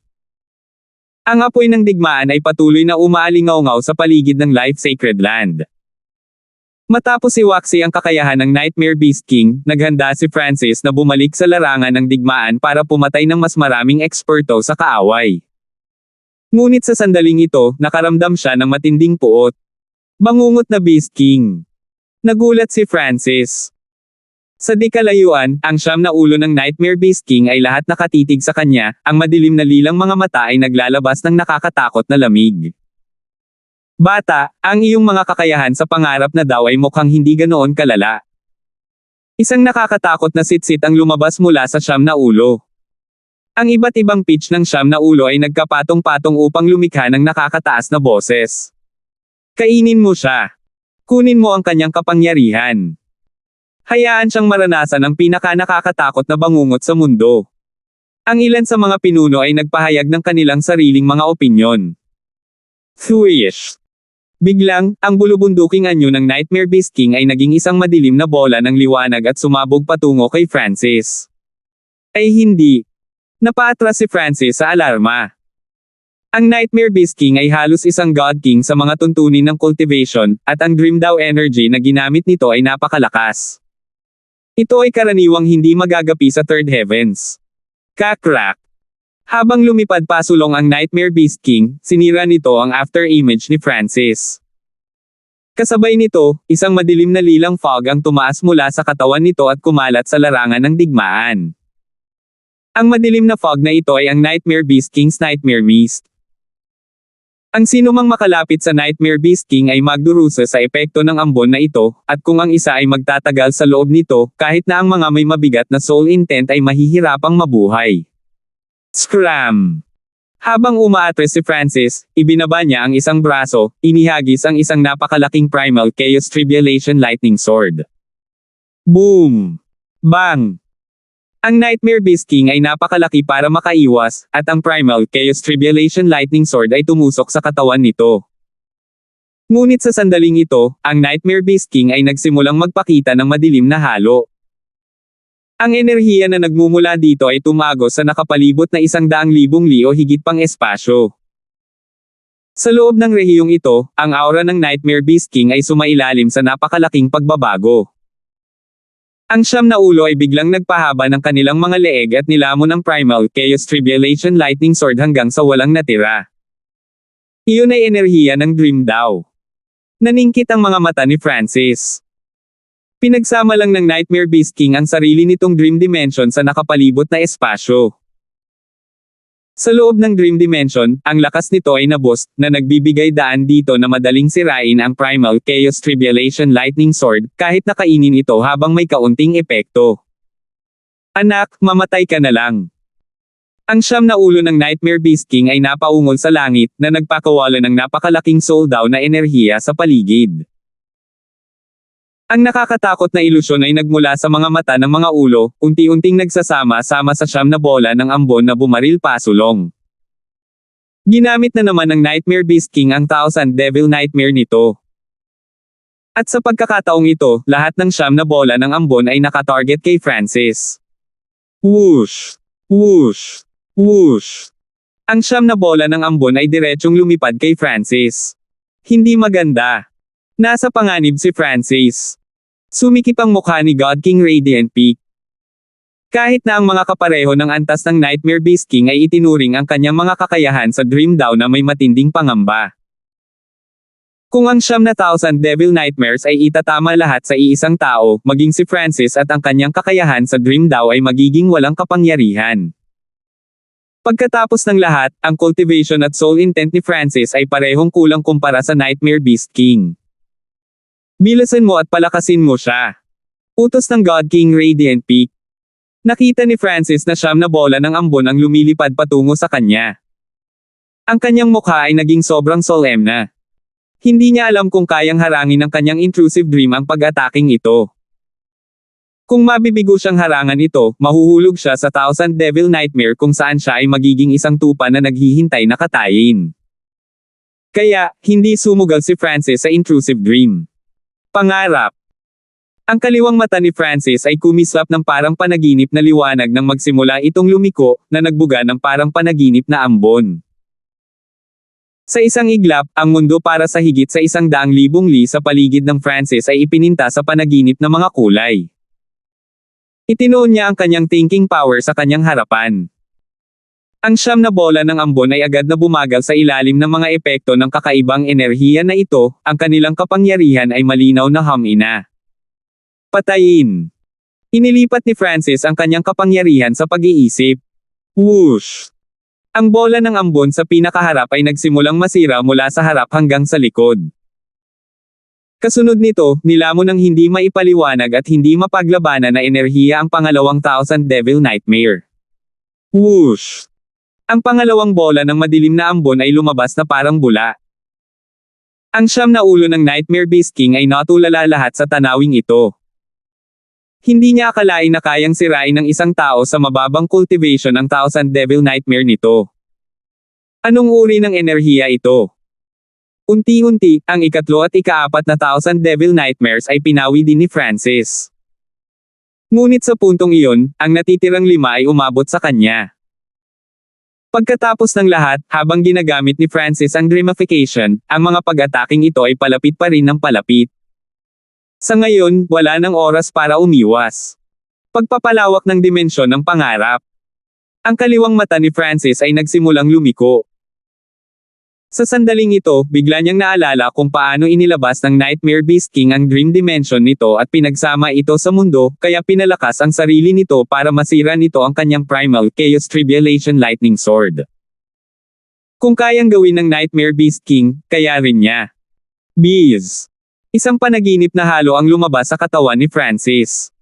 Ang apoy ng digmaan ay patuloy na umaalingaw-ngaw sa paligid ng Life Sacred Land. Matapos iwaksi ang kakayahan ng Nightmare Beast King, naghanda si Francis na bumalik sa larangan ng digmaan para pumatay ng mas maraming eksperto sa kaaway. Ngunit sa sandaling ito, nakaramdam siya ng matinding puot. Bangungot na Beast King. Nagulat si Francis. Sa di kalayuan, ang 9 na ulo ng Nightmare Beast King ay lahat nakatitig sa kanya, ang madilim na lilang mga mata ay naglalabas ng nakakatakot na lamig. Bata, ang iyong mga kakayahan sa pangarap na daw ay mukhang hindi ganoon kalala. Isang nakakatakot na sitsit ang lumabas mula sa 9 na ulo. Ang iba't ibang pitch ng 9 na ulo ay nagkapatong-patong upang lumikha ng nakakataas na boses. Kainin mo siya. Kunin mo ang kanyang kapangyarihan. Hayaan siyang maranasan ang pinaka-nakakatakot na bangungot sa mundo. Ang ilan sa mga pinuno ay nagpahayag ng kanilang sariling mga opinyon. Thwish. Biglang, ang bulubunduking anyo ng Nightmare Beast King ay naging isang madilim na bola ng liwanag at sumabog patungo kay Francis. Ay hindi. Napaatras si Francis sa alarma. Ang Nightmare Beast King ay halos isang God King sa mga tuntunin ng cultivation, at ang Dream Daw energy na ginamit nito ay napakalakas. Ito ay karaniwang hindi magagapi sa Third Heavens. Kakrak. Habang lumipad pasulong ang Nightmare Beast King, sinira nito ang after image ni Francis. Kasabay nito, isang madilim na lilang fog ang tumaas mula sa katawan nito at kumalat sa larangan ng digmaan. Ang madilim na fog na ito ay ang Nightmare Beast King's Nightmare Mist. Ang sinumang makalapit sa Nightmare Beast King ay magdurusa sa epekto ng ambon na ito, at kung ang isa ay magtatagal sa loob nito, kahit na ang mga may mabigat na soul intent ay mahihirapang mabuhay. Scram! Habang umaatres si Francis, ibinaba niya ang isang braso, inihagis ang isang napakalaking Primal Chaos Tribulation Lightning Sword. Boom! Bang! Ang Nightmare Beast King ay napakalaki para makaiwas, at ang Primal Chaos Tribulation Lightning Sword ay tumusok sa katawan nito. Ngunit sa sandaling ito, ang Nightmare Beast King ay nagsimulang magpakita ng madilim na halo. Ang enerhiya na nagmumula dito ay tumagos sa nakapalibot na 100,000 li o higit pang espasyo. Sa loob ng rehiyong ito, ang aura ng Nightmare Beast King ay sumailalim sa napakalaking pagbabago. Ang 9 na ulo ay biglang nagpahaba ng kanilang mga leeg at nilamon ang Primal Chaos Tribulation Lightning Sword hanggang sa walang natira. Iyon ay enerhiya ng Dream Daw. Naningkit ang mga mata ni Francis. Pinagsama lang ng Nightmare Beast King ang sarili nitong Dream Dimension sa nakapalibot na espasyo. Sa loob ng Dream Dimension, ang lakas nito ay na-boost, na nagbibigay daan dito na madaling sirain ang Primal Chaos Tribulation Lightning Sword, kahit nakainin ito habang may kaunting epekto. Anak, mamatay ka na lang. Ang 9 na ulo ng Nightmare Beast King ay napaungol sa langit, na nagpakawala ng napakalaking soul daw na enerhiya sa paligid. Ang nakakatakot na ilusyon ay nagmula sa mga mata ng mga ulo, unti-unting nagsasama-sama sa 9 na bola ng ambon na bumaril pasulong. Ginamit na naman ng Nightmare Beast King ang Thousand Devil Nightmare nito. At sa pagkakataong ito, lahat ng 9 na bola ng ambon ay nakatarget kay Francis. Whoosh! Whoosh! Whoosh! Ang 9 na bola ng ambon ay diretsyong lumipad kay Francis. Hindi maganda. Nasa panganib si Francis. Sumikip ang mukha ni God King Radiant Peak. Kahit na ang mga kapareho ng antas ng Nightmare Beast King ay itinuring ang kanyang mga kakayahan sa Dream Daw na may matinding pangamba. Kung ang 9,000 Devil Nightmares ay itatama lahat sa iisang tao, maging si Francis at ang kanyang kakayahan sa Dream Daw ay magiging walang kapangyarihan. Pagkatapos ng lahat, ang cultivation at soul intent ni Francis ay parehong kulang kumpara sa Nightmare Beast King. Bilasan mo at palakasin mo siya. Utos ng God King Radiant Peak. Nakita ni Francis na 9 na bola ng ambon ang lumilipad patungo sa kanya. Ang kanyang mukha ay naging sobrang solemn na. Hindi niya alam kung kayang harangin ng kanyang intrusive dream ang pag-ataking ito. Kung mabibigo siyang harangan ito, mahuhulog siya sa Thousand Devil Nightmare kung saan siya ay magiging isang tupa na naghihintay na katayin. Kaya, hindi sumugal si Francis sa intrusive dream. Pangarap. Ang kaliwang mata ni Francis ay kumislap ng parang panaginip na liwanag nang magsimula itong lumiko, na nagbuga ng parang panaginip na ambon. Sa isang iglap, ang mundo para sa higit sa 100,000 li sa paligid ng Francis ay ipininta sa panaginip na mga kulay. Itinuon niya ang kanyang thinking power sa kanyang harapan. Ang 9 na bola ng ambon ay agad na bumagal sa ilalim ng mga epekto ng kakaibang enerhiya na ito, ang kanilang kapangyarihan ay malinaw na hamina. Patayin. Inilipat ni Francis ang kanyang kapangyarihan sa pag-iisip. Whoosh! Ang bola ng ambon sa pinakaharap ay nagsimulang masira mula sa harap hanggang sa likod. Kasunod nito, nilamon ng hindi maipaliwanag at hindi mapaglabanan na enerhiya ang pangalawang Thousand Devil Nightmare. Whoosh! Ang pangalawang bola ng madilim na ambon ay lumabas na parang bula. Ang 9 na ulo ng Nightmare Beast King ay natulala lahat sa tanawing ito. Hindi niya akalain na kayang sirain ng isang tao sa mababang cultivation ang Thousand Devil Nightmare nito. Anong uri ng enerhiya ito? Unti-unti, ang ikatlo at ika-4 na Thousand Devil Nightmares ay pinawi din ni Francis. Ngunit sa puntong iyon, ang natitirang 5 ay umabot sa kanya. Pagkatapos ng lahat, habang ginagamit ni Francis ang dreamification, ang mga pag-ataking ito ay palapit pa rin ng palapit. Sa ngayon, wala nang oras para umiwas. Pagpapalawak ng dimensyon ng pangarap. Ang kaliwang mata ni Francis ay nagsimulang lumiko. Sa sandaling ito, bigla niyang naalala kung paano inilabas ng Nightmare Beast King ang dream dimension nito at pinagsama ito sa mundo, kaya pinalakas ang sarili nito para masira nito ang kanyang Primal Chaos Tribulation Lightning Sword. Kung kayang gawin ng Nightmare Beast King, kaya rin niya. Bees. Isang panaginip na halo ang lumabas sa katawan ni Francis.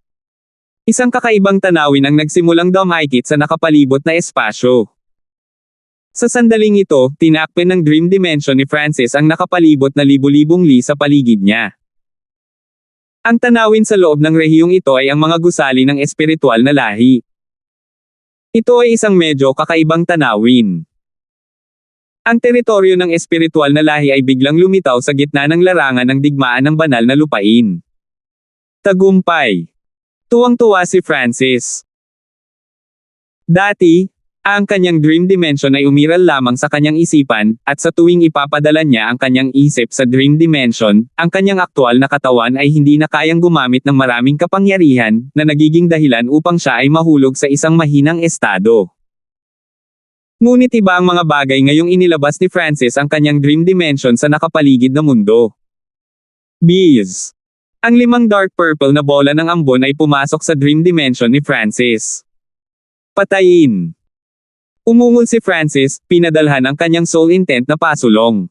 Isang kakaibang tanawin ang nagsimulang dumikit sa nakapalibot na espasyo. Sa sandaling ito, tinakpan ng dream dimension ni Francis ang nakapalibot na libu-libong li sa paligid niya. Ang tanawin sa loob ng rehiyong ito ay ang mga gusali ng espiritual na lahi. Ito ay isang medyo kakaibang tanawin. Ang teritoryo ng espiritual na lahi ay biglang lumitaw sa gitna ng larangan ng digmaan ng banal na lupain. Tagumpay. Tuwang-tuwa si Francis. Dati, ang kanyang dream dimension ay umiral lamang sa kanyang isipan, at sa tuwing ipapadala niya ang kanyang isip sa dream dimension, ang kanyang aktwal na katawan ay hindi na kayang gumamit ng maraming kapangyarihan, na nagiging dahilan upang siya ay mahulog sa isang mahinang estado. Ngunit iba ang mga bagay ngayong inilabas ni Francis ang kanyang dream dimension sa nakapaligid na mundo. Bees. Ang 5 dark purple na bola ng ambon ay pumasok sa dream dimension ni Francis. Patayin. Umungol si Francis, pinadalhan ang kanyang soul intent na pasulong.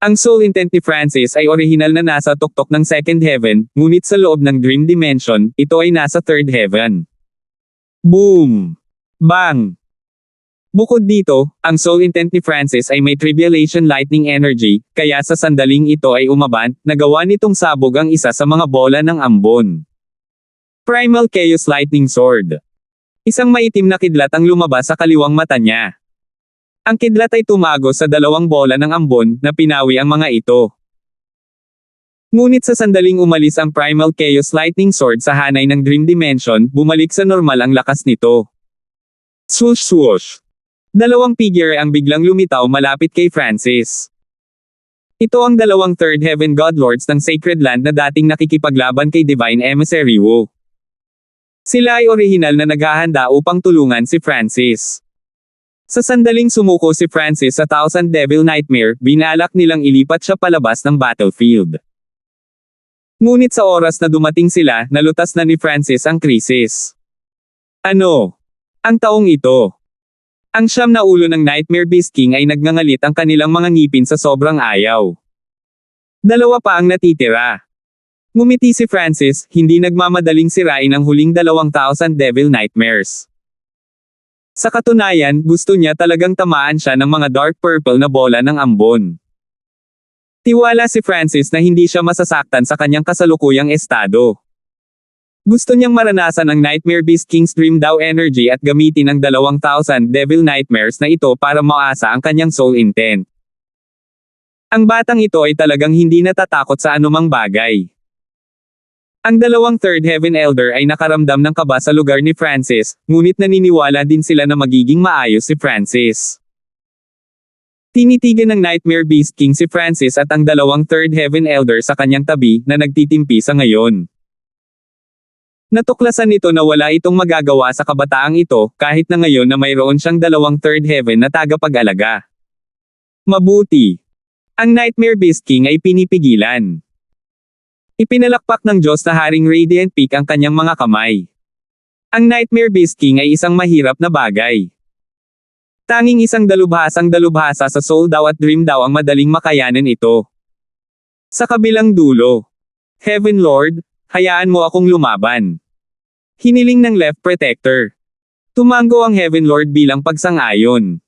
Ang soul intent ni Francis ay orihinal na nasa tuktok ng second heaven, ngunit sa loob ng dream dimension, ito ay nasa third heaven. Boom! Bang! Bukod dito, ang soul intent ni Francis ay may tribulation lightning energy, kaya sa sandaling ito ay umaban, nagawa nitong sabog ang isa sa mga bola ng ambon. Primal Chaos Lightning Sword. Isang maitim na kidlat ang lumabas sa kaliwang mata niya. Ang kidlat ay tumagos sa 2 bola ng ambon, na pinawi ang mga ito. Ngunit sa sandaling umalis ang Primal Chaos Lightning Sword sa hanay ng Dream Dimension, bumalik sa normal ang lakas nito. Swoosh swoosh. 2 figure ang biglang lumitaw malapit kay Francis. Ito ang 2 Third Heaven Godlords ng Sacred Land na dating nakikipaglaban kay Divine Emissary Wu. Sila ay orihinal na naghahanda upang tulungan si Francis. Sa sandaling sumuko si Francis sa Thousand Devil Nightmare, binalak nilang ilipat siya palabas ng battlefield. Ngunit sa oras na dumating sila, nalutas na ni Francis ang krisis. Ano? Ang taong ito. Ang 9 na ulo ng Nightmare Beast King ay nagngangalit ang kanilang mga ngipin sa sobrang ayaw. 2 pa ang natitira. Ngumiti si Francis, hindi nagmamadaling sirain ang huling 2,000 Devil Nightmares. Sa katunayan, gusto niya talagang tamaan siya ng mga dark purple na bola ng ambon. Tiwala si Francis na hindi siya masasaktan sa kanyang kasalukuyang estado. Gusto niyang maranasan ang Nightmare Beast King's Dream Daw Energy at gamitin ang 2,000 Devil Nightmares na ito para maasa ang kanyang soul intent. Ang batang ito ay talagang hindi natatakot sa anumang bagay. Ang 2 Third Heaven Elder ay nakaramdam ng kaba sa lugar ni Francis, ngunit naniniwala din sila na magiging maayos si Francis. Tinitigan ng Nightmare Beast King si Francis at ang 2 Third Heaven Elder sa kanyang tabi, na nagtitimpi sa ngayon. Natuklasan nito na wala itong magagawa sa kabataang ito, kahit na ngayon na mayroon siyang 2 Third Heaven na tagapag-alaga. Mabuti. Ang Nightmare Beast King ay pinipigilan. Ipinalakpak ng Diyos na Haring Radiant Peak ang kanyang mga kamay. Ang Nightmare Beast King ay isang mahirap na bagay. Tanging isang dalubhasang-dalubhasa sa Soul Daw at Dream Daw ang madaling makayanan ito. Sa kabilang dulo. Heaven Lord, hayaan mo akong lumaban. Hiniling ng Left Protector. Tumango ang Heaven Lord bilang pagsang-ayon.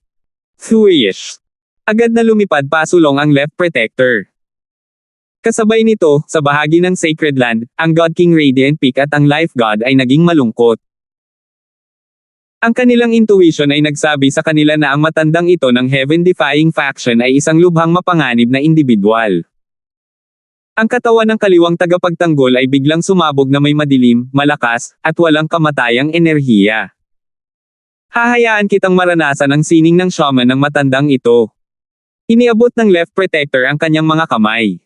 Thwish. Agad na lumipad pasulong ang Left Protector. Kasabay nito, sa bahagi ng Sacred Land, ang God King Radiant Peak at ang Life God ay naging malungkot. Ang kanilang intuition ay nagsabi sa kanila na ang matandang ito ng Heaven-defying faction ay isang lubhang mapanganib na individual. Ang katawan ng kaliwang tagapagtanggol ay biglang sumabog na may madilim, malakas, at walang kamatayang enerhiya. Hahayaan kitang maranasan ang sining ng shaman ng matandang ito. Iniabot ng left protector ang kanyang mga kamay.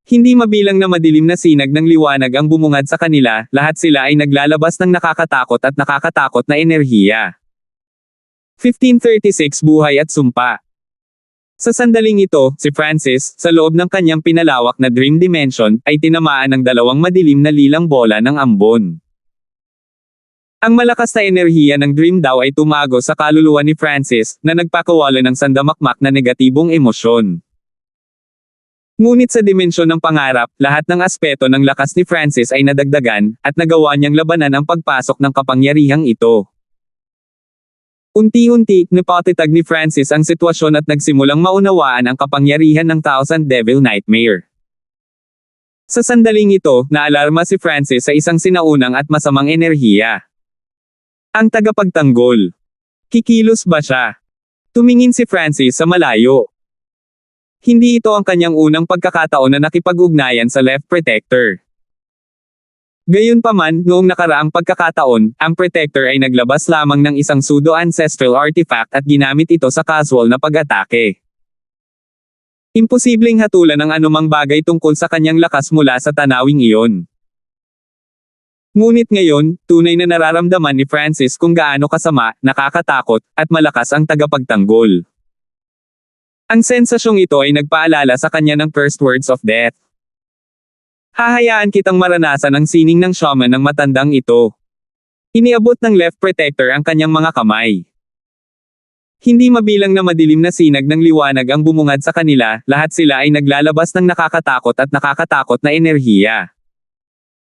Hindi mabilang na madilim na sinag ng liwanag ang bumungad sa kanila, lahat sila ay naglalabas ng nakakatakot na enerhiya. 1536 Buhay at Sumpa. Sa sandaling ito, si Francis, sa loob ng kanyang pinalawak na dream dimension, ay tinamaan ng dalawang madilim na lilang bola ng ambon. Ang malakas na enerhiya ng dream daw ay tumago sa kaluluwa ni Francis, na nagpakawala ng sandamakmak na negatibong emosyon. Ngunit sa dimensyon ng pangarap, lahat ng aspeto ng lakas ni Francis ay nadagdagan, at nagawa niyang labanan ang pagpasok ng kapangyarihang ito. Unti-unti, napatitag ni Francis ang sitwasyon at nagsimulang maunawaan ang kapangyarihan ng Thousand Devil Nightmare. Sa sandaling ito, naalarma si Francis sa isang sinaunang at masamang enerhiya. Ang tagapagtanggol. Kikilos ba siya? Tumingin si Francis sa malayo. Hindi ito ang kanyang unang pagkakataon na nakipag-ugnayan sa left protector. Gayunpaman, noong nakaraang pagkakataon, ang protector ay naglabas lamang ng isang pseudo-ancestral artifact at ginamit ito sa casual na pag-atake. Imposibleng hatulan ang anumang bagay tungkol sa kanyang lakas mula sa tanawing iyon. Ngunit ngayon, tunay na nararamdaman ni Francis kung gaano kasama, nakakatakot, at malakas ang tagapagtanggol. Ang sensasyong ito ay nagpaalala sa kanya ng first words of death. Hahayaan kitang maranasan ang sining ng shaman ng matandang ito. Iniabot ng left protector ang kanyang mga kamay. Hindi mabilang na madilim na sinag ng liwanag ang bumungad sa kanila, lahat sila ay naglalabas ng nakakatakot na enerhiya.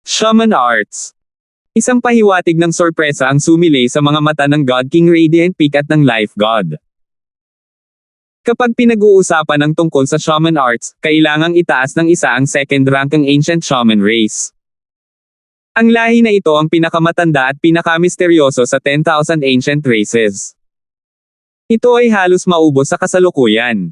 Shaman Arts. Isang pahiwatig ng sorpresa ang sumilay sa mga mata ng God King Radiant Peak at ng Life God. Kapag pinag-uusapan ang tungkol sa Shaman Arts, kailangang itaas ng isa ang second-ranking Ancient Shaman Race. Ang lahi na ito ang pinakamatanda at pinakamisteryoso sa 10,000 Ancient Races. Ito ay halos maubos sa kasalukuyan.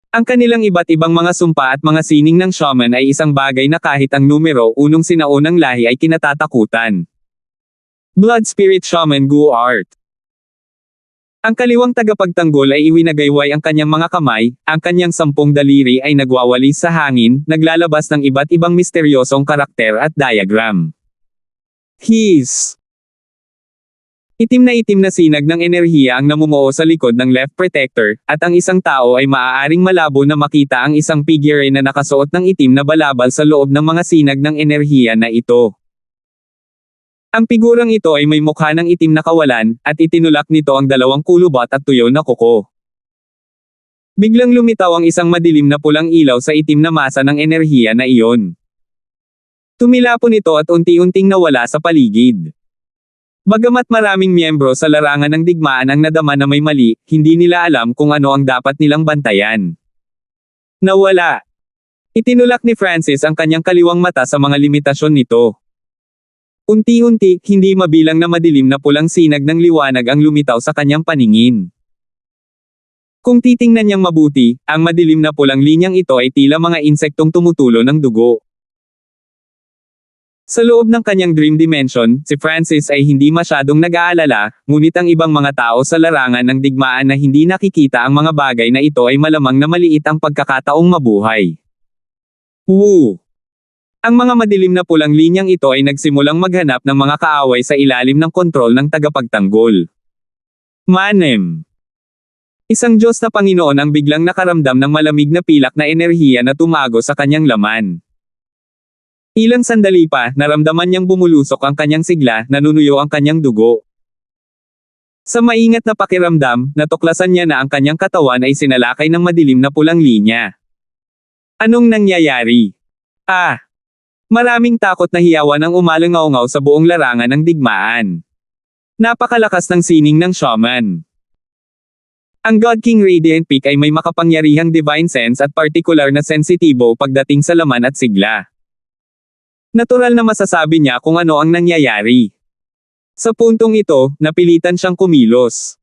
Ang kanilang iba't ibang mga sumpa at mga sining ng shaman ay isang bagay na kahit ang numero unong sinaunang lahi ay kinatatakutan. Blood Spirit Shaman Gu Art. Ang kaliwang tagapagtanggol ay iwinagayway ang kanyang mga kamay, ang kanyang 10 daliri ay nagwawalis sa hangin, naglalabas ng iba't ibang misteryosong karakter at diagram. Itim na sinag ng enerhiya ang namumuo sa likod ng left protector, at ang isang tao ay maaaring malabo na makita ang isang figure na nakasuot ng itim na balabal sa loob ng mga sinag ng enerhiya na ito. Ang figurang ito ay may mukha ng itim na kawalan, at itinulak nito ang 2 kulubot at tuyo na kuko. Biglang lumitaw ang isang madilim na pulang ilaw sa itim na masa ng enerhiya na iyon. Tumilapon ito at unti-unting nawala sa paligid. Bagamat maraming miyembro sa larangan ng digmaan ang nadama na may mali, hindi nila alam kung ano ang dapat nilang bantayan. Nawala. Itinulak ni Francis ang kanyang kaliwang mata sa mga limitasyon nito. Unti-unti, hindi mabilang na madilim na pulang sinag ng liwanag ang lumitaw sa kanyang paningin. Kung titingnan niyang mabuti, ang madilim na pulang linyang ito ay tila mga insektong tumutulo ng dugo. Sa loob ng kanyang dream dimension, si Francis ay hindi masyadong nag-aalala, ngunit ang ibang mga tao sa larangan ng digmaan na hindi nakikita ang mga bagay na ito ay malamang na maliit ang pagkakataong mabuhay. Woo! Ang mga madilim na pulang linyang ito ay nagsimulang maghanap ng mga kaaway sa ilalim ng kontrol ng tagapagtanggol. Manem. Isang Diyos na Panginoon ang biglang nakaramdam ng malamig na pilak na enerhiya na tumago sa kanyang laman. Ilang sandali pa, naramdaman niyang bumulusok ang kanyang sigla, nanunuyo ang kanyang dugo. Sa maingat na pakiramdam, natuklasan niya na ang kanyang katawan ay sinalakay ng madilim na pulang linya. Anong nangyayari? Maraming takot na hiyawan ang umalangaw-ngaw sa buong larangan ng digmaan. Napakalakas ng sining ng shaman. Ang God King Radiant Peak ay may makapangyarihang divine sense at partikular na sensitibo pagdating sa laman at sigla. Natural na masasabi niya kung ano ang nangyayari. Sa puntong ito, napilitan siyang kumilos.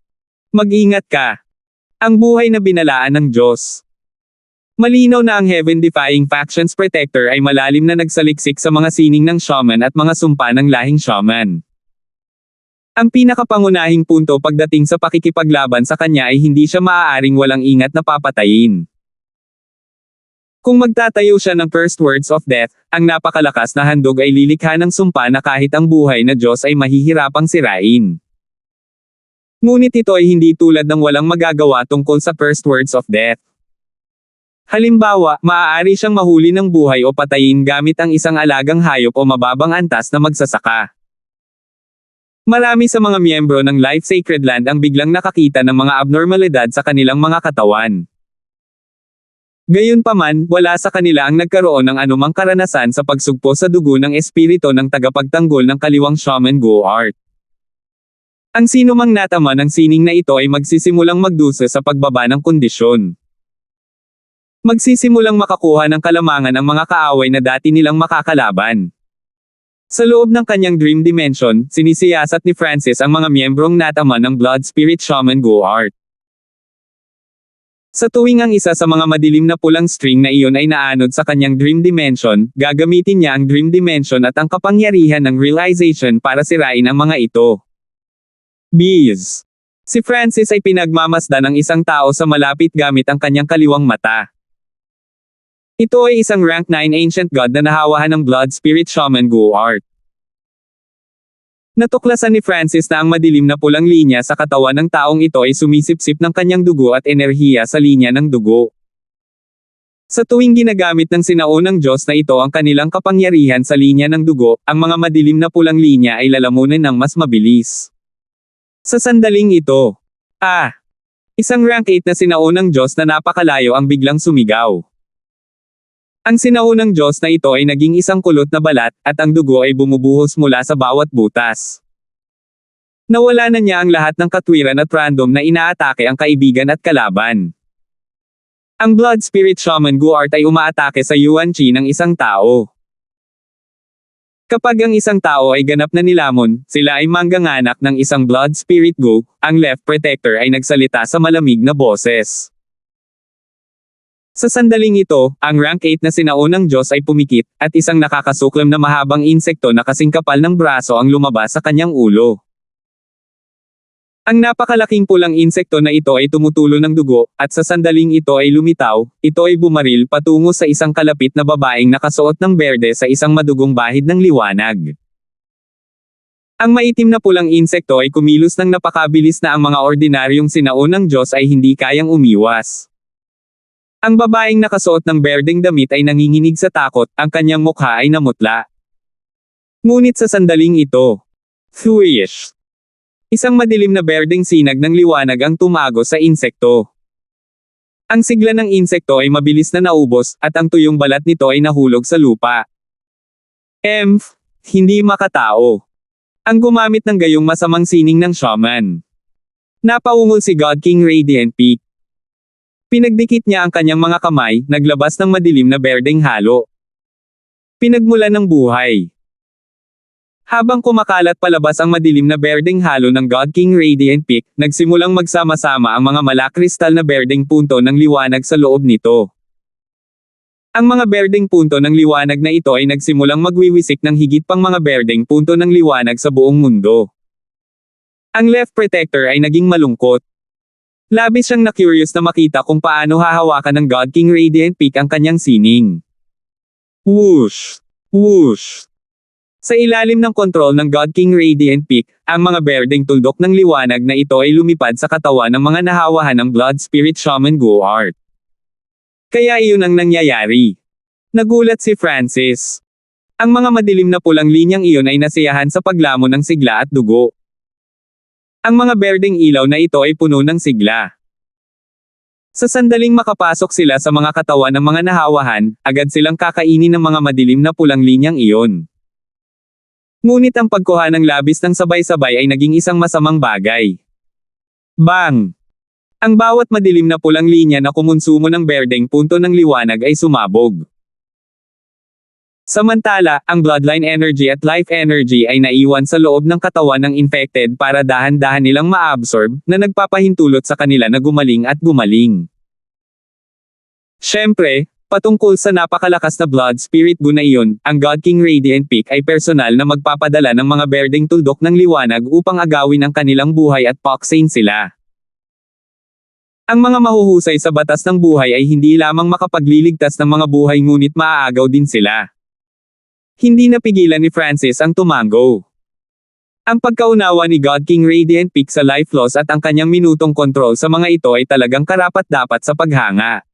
Mag-ingat ka. Ang buhay na binalaan ng Diyos. Malinaw na ang Heaven-defying Factions Protector ay malalim na nagsaliksik sa mga sining ng shaman at mga sumpa ng lahing shaman. Ang pinakapangunahing punto pagdating sa pakikipaglaban sa kanya ay hindi siya maaaring walang ingat na papatayin. Kung magtatayo siya ng First Words of Death, ang napakalakas na handog ay lilikha ng sumpa na kahit ang buhay na Diyos ay mahihirapang sirain. Ngunit ito ay hindi tulad ng walang magagawa tungkol sa First Words of Death. Halimbawa, maaari siyang mahuli ng buhay o patayin gamit ang isang alagang hayop o mababang antas na magsasaka. Marami sa mga miyembro ng Life Sacred Land ang biglang nakakita ng mga abnormalidad sa kanilang mga katawan. Gayunpaman, wala sa kanila ang nagkaroon ng anumang karanasan sa pagsugpo sa dugo ng espiritu ng tagapagtanggol ng kaliwang shaman Go'art. Ang sinumang natama ng sining na ito ay magsisimulang magdusa sa pagbaba ng kondisyon. Magsisimulang makakuha ng kalamangan ang mga kaaway na dati nilang makakalaban. Sa loob ng kanyang dream dimension, sinisiyasat ni Francis ang mga miyembrong natama ng Blood Spirit Shaman Go'art. Sa tuwing ang isa sa mga madilim na pulang string na iyon ay naanod sa kanyang dream dimension, gagamitin niya ang dream dimension at ang kapangyarihan ng realization para sirain ang mga ito. Bees. Si Francis ay pinagmamasdan ng isang tao sa malapit gamit ang kanyang kaliwang mata. Ito ay isang rank 9 ancient god na nahawahan ng Blood Spirit Shaman Go'art. Natuklasan ni Francis na ang madilim na pulang linya sa katawan ng taong ito ay sumisipsip ng kanyang dugo at enerhiya sa linya ng dugo. Sa tuwing ginagamit ng sinaunang Diyos na ito ang kanilang kapangyarihan sa linya ng dugo, ang mga madilim na pulang linya ay lalamunin ng mas mabilis. Sa sandaling ito, isang rank 8 na sinaunang Diyos na napakalayo ang biglang sumigaw. Ang sinaunang Diyos na ito ay naging isang kulot na balat, at ang dugo ay bumubuhos mula sa bawat butas. Nawala na niya ang lahat ng katwiran at random na inaatake ang kaibigan at kalaban. Ang Blood Spirit Shaman Go'art ay umaatake sa Yuan Chi ng isang tao. Kapag ang isang tao ay ganap na nilamon, sila ay mangganganak ng isang Blood Spirit Go, ang Left Protector ay nagsalita sa malamig na boses. Sa sandaling ito, ang rank 8 na sinaunang Diyos ay pumikit, at isang nakakasuklam na mahabang insekto na kasing kapal ng braso ang lumabas sa kanyang ulo. Ang napakalaking pulang insekto na ito ay tumutulo ng dugo, at sa sandaling ito ay lumitaw, ito ay bumaril patungo sa isang kalapit na babaeng nakasuot ng berde sa isang madugong bahid ng liwanag. Ang maitim na pulang insekto ay kumilos ng napakabilis na ang mga ordinaryong sinaunang Diyos ay hindi kayang umiwas. Ang babaeng nakasuot ng berdeng damit ay nanginginig sa takot, ang kanyang mukha ay namutla. Ngunit sa sandaling ito, thwish! Isang madilim na berdeng sinag ng liwanag ang tumago sa insekto. Ang sigla ng insekto ay mabilis na naubos, at ang tuyong balat nito ay nahulog sa lupa. Hindi makatao. Ang gumamit ng gayong masamang sining ng shaman. Napaungol si God King Radiant Peak. Pinagdikit niya ang kanyang mga kamay, naglabas ng madilim na berdeng halo. Pinagmulan ng buhay. Habang kumakalat palabas ang madilim na berdeng halo ng God King Radiant Peak, nagsimulang magsama-sama ang mga malakristal na berdeng punto ng liwanag sa loob nito. Ang mga berdeng punto ng liwanag na ito ay nagsimulang magwiwisik ng higit pang mga berdeng punto ng liwanag sa buong mundo. Ang Left Protector ay naging malungkot. Labis siyang na-curious na makita kung paano hahawakan ng God King Radiant Peak ang kanyang sining. Whoosh! Whoosh! Sa ilalim ng kontrol ng God King Radiant Peak, ang mga berdeng tuldok ng liwanag na ito ay lumipad sa katawan ng mga nahawahan ng Blood Spirit Shaman Go'art. Kaya iyon ang nangyayari. Nagulat si Francis. Ang mga madilim na pulang linyang iyon ay nasiyahan sa paglamon ng sigla at dugo. Ang mga berdeng ilaw na ito ay puno ng sigla. Sa sandaling makapasok sila sa mga katawan ng mga nahawahan, agad silang kakainin ng mga madilim na pulang linyang iyon. Ngunit ang pagkuha ng labis ng sabay-sabay ay naging isang masamang bagay. Bang! Ang bawat madilim na pulang linya na kumonsumo ng berdeng punto ng liwanag ay sumabog. Samantala, ang bloodline energy at life energy ay naiwan sa loob ng katawan ng infected para dahan-dahan nilang ma-absorb, na nagpapahintulot sa kanila na gumaling at gumaling. Siyempre, patungkol sa napakalakas na blood spirit guna iyon, ang God King Radiant Peak ay personal na magpapadala ng mga berdeng tuldok ng liwanag upang agawin ang kanilang buhay at paksain sila. Ang mga mahuhusay sa batas ng buhay ay hindi lamang makapagliligtas ng mga buhay ngunit maaagaw din sila. Hindi napigilan ni Francis ang tumango. Ang pagkaunawa ni God King Radiant Peak sa life loss at ang kanyang minutong kontrol sa mga ito ay talagang karapat-dapat sa paghanga.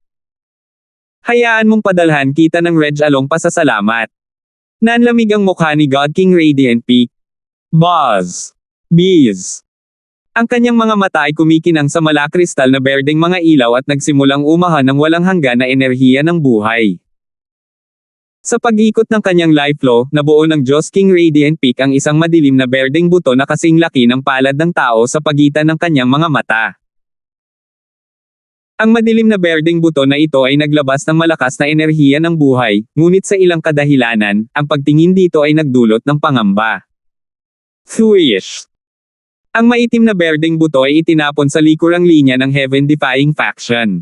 Hayaan mong padalhan kita ng Reg Along pasasalamat. Nanlamig ang mukha ni God King Radiant Peak. Buzz. Bees. Ang kanyang mga mata ay kumikinang sa malakristal na berdeng mga ilaw at nagsimulang umahan ng walang hanggan na enerhiya ng buhay. Sa pag-ikot ng kanyang life flow, nabuo ng Diyos King Radiant Peak ang isang madilim na berdeng buto na kasing laki ng palad ng tao sa pagitan ng kanyang mga mata. Ang madilim na berdeng buto na ito ay naglabas ng malakas na enerhiya ng buhay, ngunit sa ilang kadahilanan, ang pagtingin dito ay nagdulot ng pangamba. Swish! Ang maitim na berdeng buto ay itinapon sa likurang linya ng Heaven-defying faction.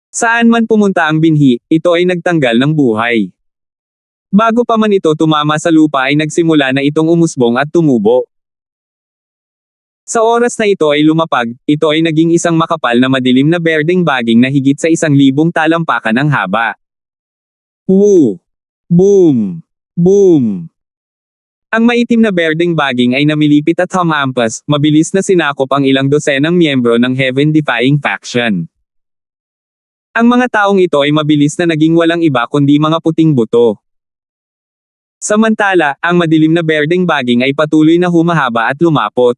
Saan man pumunta ang binhi, ito ay nagtanggal ng buhay. Bago pa man ito tumama sa lupa ay nagsimula na itong umusbong at tumubo. Sa oras na ito ay lumapag, ito ay naging isang makapal na madilim na berdeng baging na higit sa 1,000 talampakan ang haba. Woo! Boom! Boom! Ang maitim na berdeng baging ay namilipit at humampas, mabilis na sinakop ang ilang dosenang miyembro ng Heaven-defying faction. Ang mga taong ito ay mabilis na naging walang iba kundi mga puting buto. Samantala, ang madilim na berdeng baging ay patuloy na humahaba at lumapot.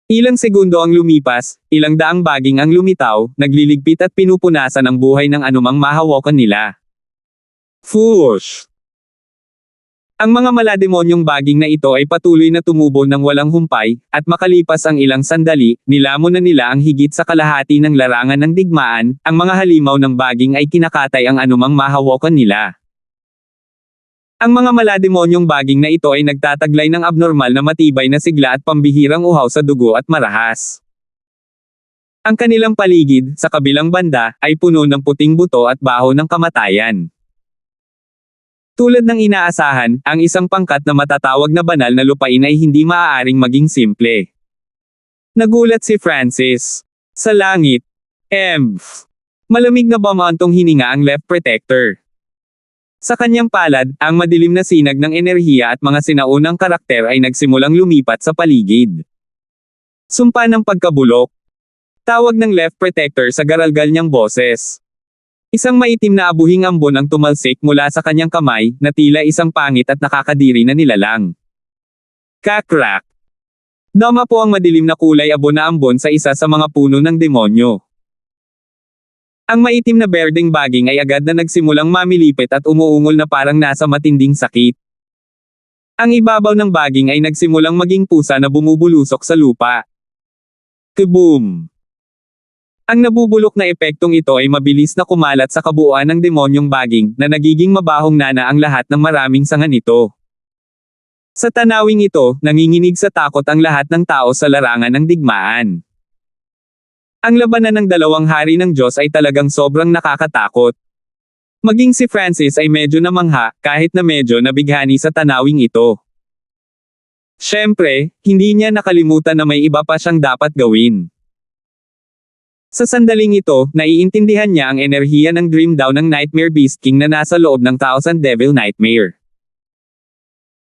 Ilang segundo ang lumipas, ilang daang baging ang lumitaw, nagliligpit at pinupunasan ang buhay ng anumang mahawakan nila. Fush! Ang mga malademonyong baging na ito ay patuloy na tumubo ng walang humpay, at makalipas ang ilang sandali, nilamon na nila ang higit sa kalahati ng larangan ng digmaan, ang mga halimaw ng baging ay kinakatay ang anumang mahawakan nila. Ang mga malademonyong baging na ito ay nagtataglay ng abnormal na matibay na sigla at pambihirang uhaw sa dugo at marahas. Ang kanilang paligid, sa kabilang banda, ay puno ng puting buto at baho ng kamatayan. Tulad ng inaasahan, ang isang pangkat na matatawag na banal na lupain ay hindi maaaring maging simple. Nagulat si Francis. Sa langit. Malamig na bumantong hininga ang left protector. Sa kanyang palad, ang madilim na sinag ng enerhiya at mga sinaunang karakter ay nagsimulang lumipat sa paligid. Sumpa ng pagkabulok. Tawag ng left protector sa garalgal niyang boses. Isang maitim na abuhing ambon ang tumalsik mula sa kanyang kamay, na tila isang pangit at nakakadiri na nilalang. Kakrak! Dama po ang madilim na kulay abon na ambon sa isa sa mga puno ng demonyo. Ang maitim na berdeng baging ay agad na nagsimulang mamilipit at umuungol na parang nasa matinding sakit. Ang ibabaw ng baging ay nagsimulang maging pusa na bumubulusok sa lupa. Kaboom! Ang nabubulok na epektong ito ay mabilis na kumalat sa kabuuan ng demonyong baging, na nagiging mabahong nana ang lahat ng maraming sanga nito. Sa tanawing ito, nanginginig sa takot ang lahat ng tao sa larangan ng digmaan. Ang labanan ng dalawang hari ng Diyos ay talagang sobrang nakakatakot. Maging si Francis ay medyo namangha, kahit na medyo nabighani sa tanawing ito. Siyempre, hindi niya nakalimutan na may iba pa siyang dapat gawin. Sa sandaling ito, naiintindihan niya ang enerhiya ng Dream Dawn ng Nightmare Beast King na nasa loob ng Thousand Devil Nightmare.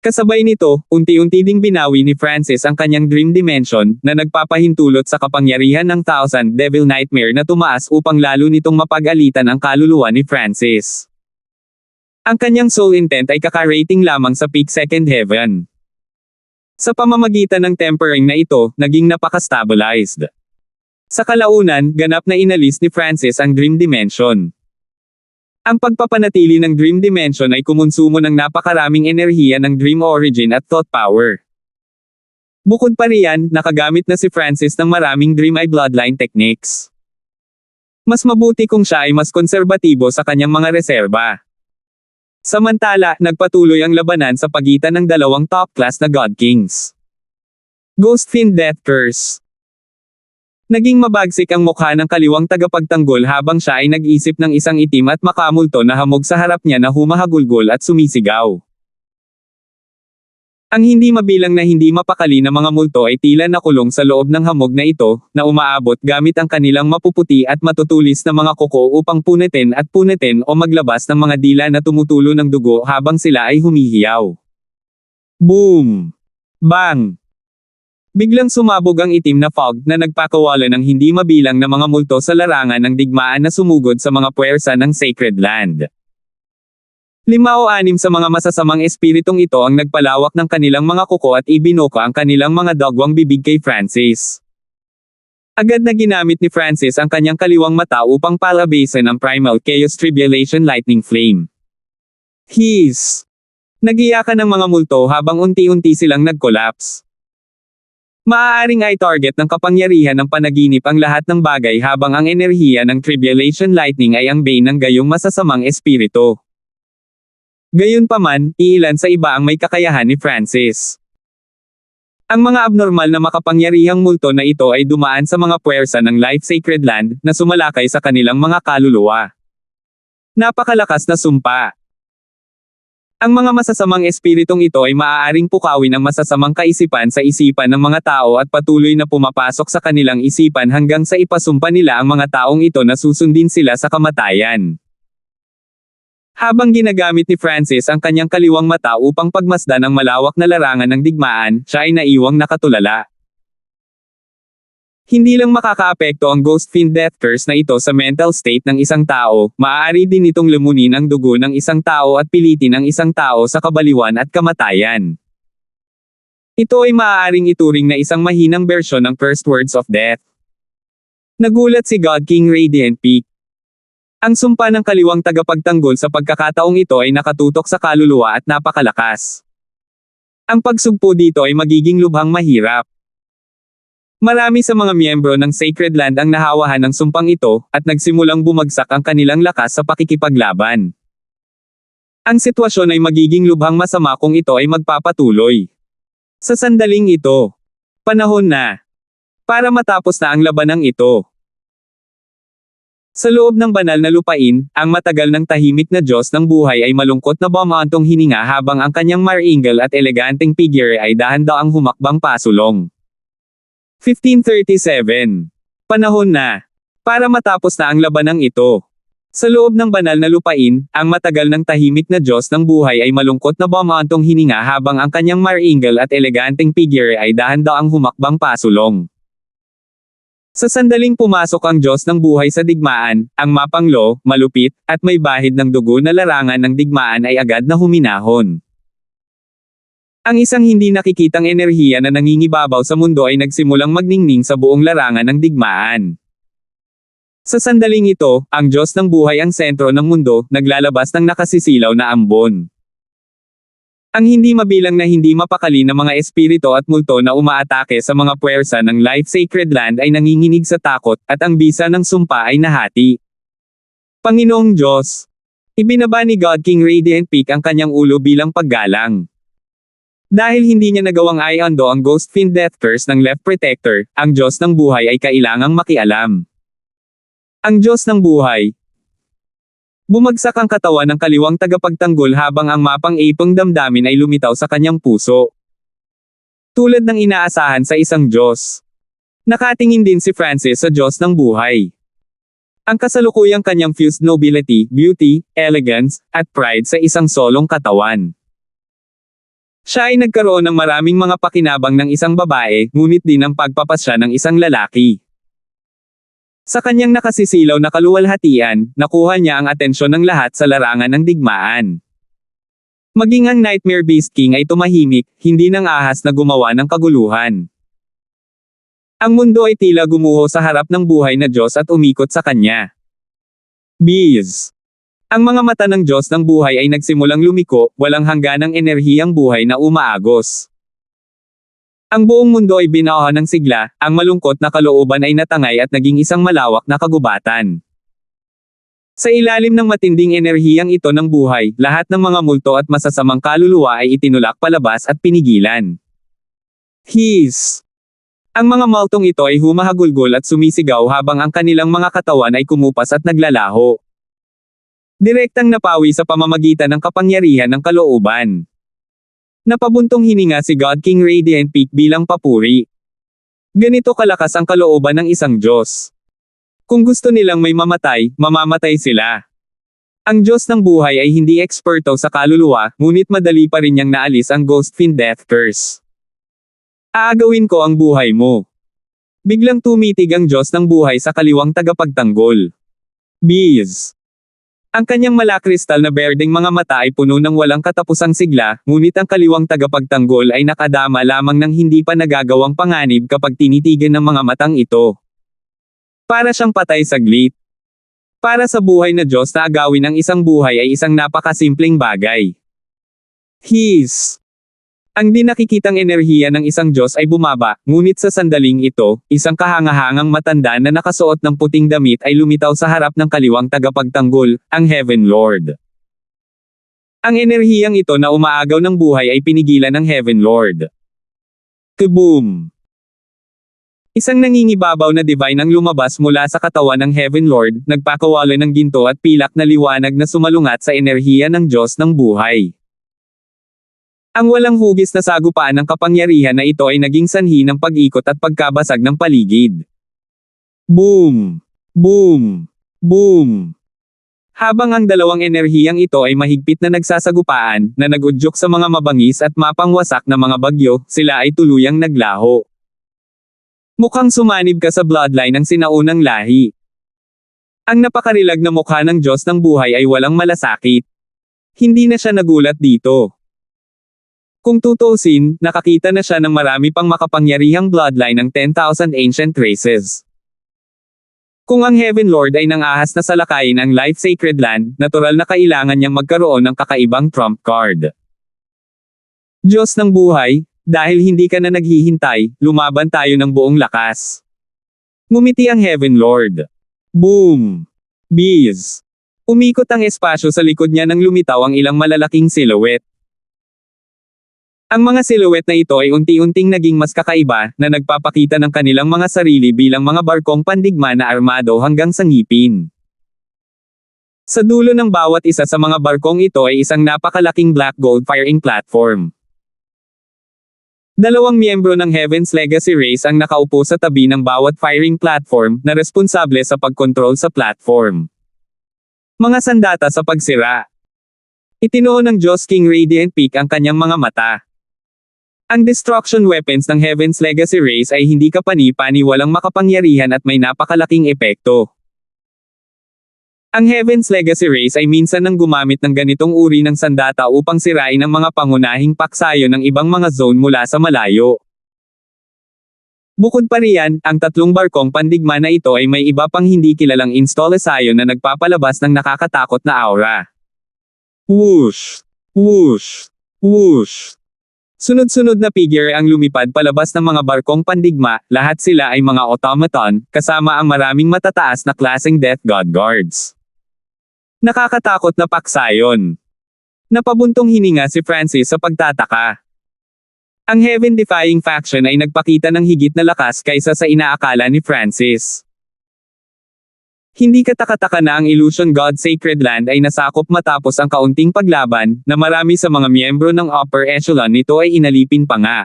Kasabay nito, unti-unti ding binawi ni Francis ang kanyang Dream Dimension, na nagpapahintulot sa kapangyarihan ng Thousand Devil Nightmare na tumaas upang lalo nitong mapag-alitan ang kaluluwa ni Francis. Ang kanyang soul intent ay kaka-rating lamang sa Peak Second Heaven. Sa pamamagitan ng tempering na ito, naging napaka-stabilized. Sa kalaunan, ganap na inalis ni Francis ang Dream Dimension. Ang pagpapanatili ng Dream Dimension ay kumonsumo ng napakaraming enerhiya ng Dream Origin at Thought Power. Bukod pa riyan, nakagamit na si Francis ng maraming Dream Eye Bloodline techniques. Mas mabuti kung siya ay mas konserbatibo sa kanyang mga reserba. Samantala, nagpatuloy ang labanan sa pagitan ng dalawang top-class na God Kings. Ghostfiend Death Curse. Naging mabagsik ang mukha ng kaliwang tagapagtanggol habang siya ay nag-isip ng isang itim at makamulto na hamog sa harap niya na humahagulgol at sumisigaw. Ang hindi mabilang na hindi mapakali na mga multo ay tila nakulong sa loob ng hamog na ito, na umaabot gamit ang kanilang mapuputi at matutulis na mga kuko upang punitin o maglabas ng mga dila na tumutulo ng dugo habang sila ay humihiyaw. Boom! Bang! Biglang sumabog ang itim na fog na nagpakawala ng hindi mabilang na mga multo sa larangan ng digmaan na sumugod sa mga puwersa ng Sacred Land. 5 o 6 sa mga masasamang espiritong ito ang nagpalawak ng kanilang mga kuko at ibinuka ang kanilang mga dagwang bibig kay Francis. Agad na ginamit ni Francis ang kanyang kaliwang mata upang palabasin ang Primal Chaos Tribulation Lightning Flame. Hiss! Nagiyakan ng mga multo habang unti-unti silang nag-collapse. Maaaring ay target ng kapangyarihan ng panaginip ang lahat ng bagay habang ang enerhiya ng Tribulation Lightning ay ang bane ng gayong masasamang espiritu. Gayunpaman, iilan sa iba ang may kakayahan ni Francis. Ang mga abnormal na makapangyarihang multo na ito ay dumaan sa mga puwersa ng Life Sacred Land na sumalakay sa kanilang mga kaluluwa. Napakalakas na sumpa. Ang mga masasamang espiritong ito ay maaaring pukawin ang masasamang kaisipan sa isipan ng mga tao at patuloy na pumapasok sa kanilang isipan hanggang sa ipasumpa nila ang mga taong ito na susundin sila sa kamatayan. Habang ginagamit ni Francis ang kanyang kaliwang mata upang pagmasdan ang malawak na larangan ng digmaan, siya ay naiwang nakatulala. Hindi lang makakaapekto ang Ghost Fiend Death Curse na ito sa mental state ng isang tao, maaari din itong lumunin ang dugo ng isang tao at pilitin ang isang tao sa kabaliwan at kamatayan. Ito ay maaaring ituring na isang mahinang bersyon ng First Words of Death. Nagulat si God King Radiant Peak. Ang sumpa ng kaliwang tagapagtanggol sa pagkakataong ito ay nakatutok sa kaluluwa at napakalakas. Ang pagsugpo dito ay magiging lubhang mahirap. Marami sa mga miyembro ng Sacred Land ang nahawahan ng sumpang ito, at nagsimulang bumagsak ang kanilang lakas sa pakikipaglaban. Ang sitwasyon ay magiging lubhang masama kung ito ay magpapatuloy. Sa sandaling ito, panahon na para matapos na ang labanang ito. Sa loob ng banal na lupain, ang matagal ng tahimik na Diyos ng buhay ay malungkot na bumantong hininga habang ang kanyang maringal at eleganteng figure ay dahan-daang humakbang pasulong. 1537. Panahon na para matapos na ang labanang ito. Sa loob ng banal na lupain, ang matagal ng tahimik na Diyos ng buhay ay malungkot na bumantong hininga habang ang kanyang maringal at eleganteng figure ay dahan-daang humakbang pasulong. Sa sandaling pumasok ang Diyos ng buhay sa digmaan, ang mapanglo, malupit, at may bahid ng dugo na larangan ng digmaan ay agad na huminahon. Ang isang hindi nakikitang enerhiya na nangingibabaw sa mundo ay nagsimulang magningning sa buong larangan ng digmaan. Sa sandaling ito, ang Diyos ng buhay ang sentro ng mundo, naglalabas ng nakasisilaw na ambon. Ang hindi mabilang na hindi mapakali na mga espiritu at multo na umaatake sa mga puwersa ng Life Sacred Land ay nanginginig sa takot, at ang bisa ng sumpa ay nahati. Panginoong Diyos! Ibinaba ni God King Radiant Peak ang kanyang ulo bilang paggalang. Dahil hindi niya nagawang i-undo ang Ghost Fiend Death Curse ng Left Protector, ang Diyos ng buhay ay kailangang makialam. Ang Diyos ng buhay. Bumagsak ang katawan ng kaliwang tagapagtanggol habang ang mapang-ipong damdamin ay lumitaw sa kanyang puso. Tulad ng inaasahan sa isang Diyos. Nakatingin din si Francis sa Diyos ng buhay. Ang kasalukuyang kanyang fused nobility, beauty, elegance, at pride sa isang solong katawan. Siya ay nagkaroon ng maraming mga pakinabang ng isang babae, ngunit din ang pagpapasya ng isang lalaki. Sa kanyang nakasisilaw na kaluwalhatian, nakuha niya ang atensyon ng lahat sa larangan ng digmaan. Maging ang Nightmare Beast King ay tumahimik, hindi ng ahas na gumawa ng kaguluhan. Ang mundo ay tila gumuho sa harap ng buhay na Diyos at umikot sa kanya. Bees. Ang mga mata ng Diyos ng buhay ay nagsimulang lumiko, walang hangganang enerhiyang buhay na umaagos. Ang buong mundo ay binaha ng sigla, ang malungkot na kalooban ay natangay at naging isang malawak na kagubatan. Sa ilalim ng matinding enerhiyang ito ng buhay, lahat ng mga multo at masasamang kaluluwa ay itinulak palabas at pinigilan. Hiss! Ang mga multong ito ay humahagulgol at sumisigaw habang ang kanilang mga katawan ay kumupas at naglalaho. Direktang napawi sa pamamagitan ng kapangyarihan ng kalooban. Napabuntong hininga si God King Radiant Peak bilang papuri. Ganito kalakas ang kalooban ng isang Diyos. Kung gusto nilang may mamatay, mamamatay sila. Ang Diyos ng buhay ay hindi eksperto sa kaluluwa, ngunit madali pa rin niyang naalis ang Ghost Fiend Death Curse. Aagawin ko ang buhay mo. Biglang tumitig ang Diyos ng buhay sa kaliwang tagapagtanggol. Bees. Ang kanyang malakristal na berdeng mga mata ay puno ng walang katapusang sigla, ngunit ang kaliwang tagapagtanggol ay nakadama lamang ng hindi pa nagagawang panganib kapag tinitigan ng mga matang ito. Para siyang patay saglit. Para sa buhay na Diyos na agawin ang isang buhay ay isang napakasimpleng bagay. His. Ang di nakikitang enerhiya ng isang Diyos ay bumaba, ngunit sa sandaling ito, isang kahangahangang matanda na nakasuot ng puting damit ay lumitaw sa harap ng kaliwang tagapagtanggol, ang Heaven Lord. Ang enerhiyang ito na umaagaw ng buhay ay pinigilan ng Heaven Lord. Kaboom! Isang nangingibabaw na divine ang lumabas mula sa katawan ng Heaven Lord, nagpakawala ng ginto at pilak na liwanag na sumalungat sa enerhiya ng Diyos ng buhay. Ang walang hugis na sagupaan ng kapangyarihan na ito ay naging sanhi ng pag-ikot at pagkabasag ng paligid. Boom! Boom! Boom! Habang ang dalawang enerhiyang ito ay mahigpit na nagsasagupaan, na nagudyok sa mga mabangis at mapangwasak na mga bagyo, sila ay tuluyang naglaho. Mukhang sumanib ka sa bloodline ng sinaunang lahi. Ang napakarilag na mukha ng Diyos ng buhay ay walang malasakit. Hindi na siya nagulat dito. Kung tutuusin, nakakita na siya ng marami pang makapangyarihang bloodline ng 10,000 ancient races. Kung ang Heaven Lord ay nang-ahas na salakayin ang Life Sacred Land, natural na kailangan niyang magkaroon ng kakaibang trump card. Diyos ng buhay, dahil hindi ka na naghihintay, lumaban tayo ng buong lakas. Ngumiti ang Heaven Lord. Boom! Bees! Umikot ang espasyo sa likod niya nang lumitaw ang ilang malalaking silhouette. Ang mga silhouette na ito ay unti-unting naging mas kakaiba, na nagpapakita ng kanilang mga sarili bilang mga barkong pandigma na armado hanggang sa ngipin. Sa dulo ng bawat isa sa mga barkong ito ay isang napakalaking black gold firing platform. Dalawang miyembro ng Heaven's Legacy Race ang nakaupo sa tabi ng bawat firing platform, na responsable sa pagkontrol sa platform. Mga sandata sa pagsira. Itinuon ng Diyos King Radiant Peak ang kanyang mga mata. Ang destruction weapons ng Heaven's Legacy Race ay hindi kapani-pani, walang makapangyarihan at may napakalaking epekto. Ang Heaven's Legacy Race ay minsan nang gumamit ng ganitong uri ng sandata upang sirain ang mga pangunahing paksayo ng ibang mga zone mula sa malayo. Bukod pa riyan, ang tatlong barkong pandigma na ito ay may iba pang hindi kilalang installasayon na nagpapalabas ng nakakatakot na aura. Whoosh! Whoosh! Whoosh! Sunod-sunod na figure ang lumipad palabas ng mga barkong pandigma, lahat sila ay mga automaton, kasama ang maraming matataas na klaseng Death God Guards. Nakakatakot na paksayon. Napabuntong hininga si Francis sa pagtataka. Ang Heaven-defying faction ay nagpakita ng higit na lakas kaysa sa inaakala ni Francis. Hindi kataka-taka na ang Illusion God Sacred Land ay nasakop matapos ang kaunting paglaban, na marami sa mga miyembro ng upper echelon nito ay inalipin pa nga.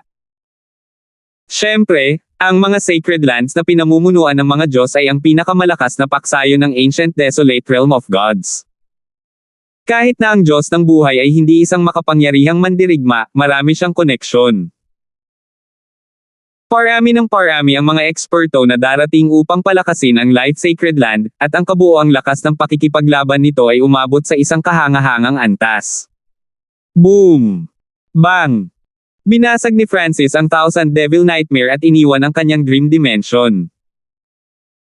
Siyempre, ang mga sacred lands na pinamumunuan ng mga Diyos ay ang pinakamalakas na paksayo ng Ancient Desolate Realm of Gods. Kahit na ang Diyos ng buhay ay hindi isang makapangyarihang mandirigma, marami siyang koneksyon. Parami ng parami ang mga eksperto na darating upang palakasin ang Life Sacred Land, at ang kabuoang lakas ng pakikipaglaban nito ay umabot sa isang kahangahangang antas. Boom! Bang! Binasag ni Francis ang Thousand Devil Nightmare at iniwan ang kanyang Dream Dimension.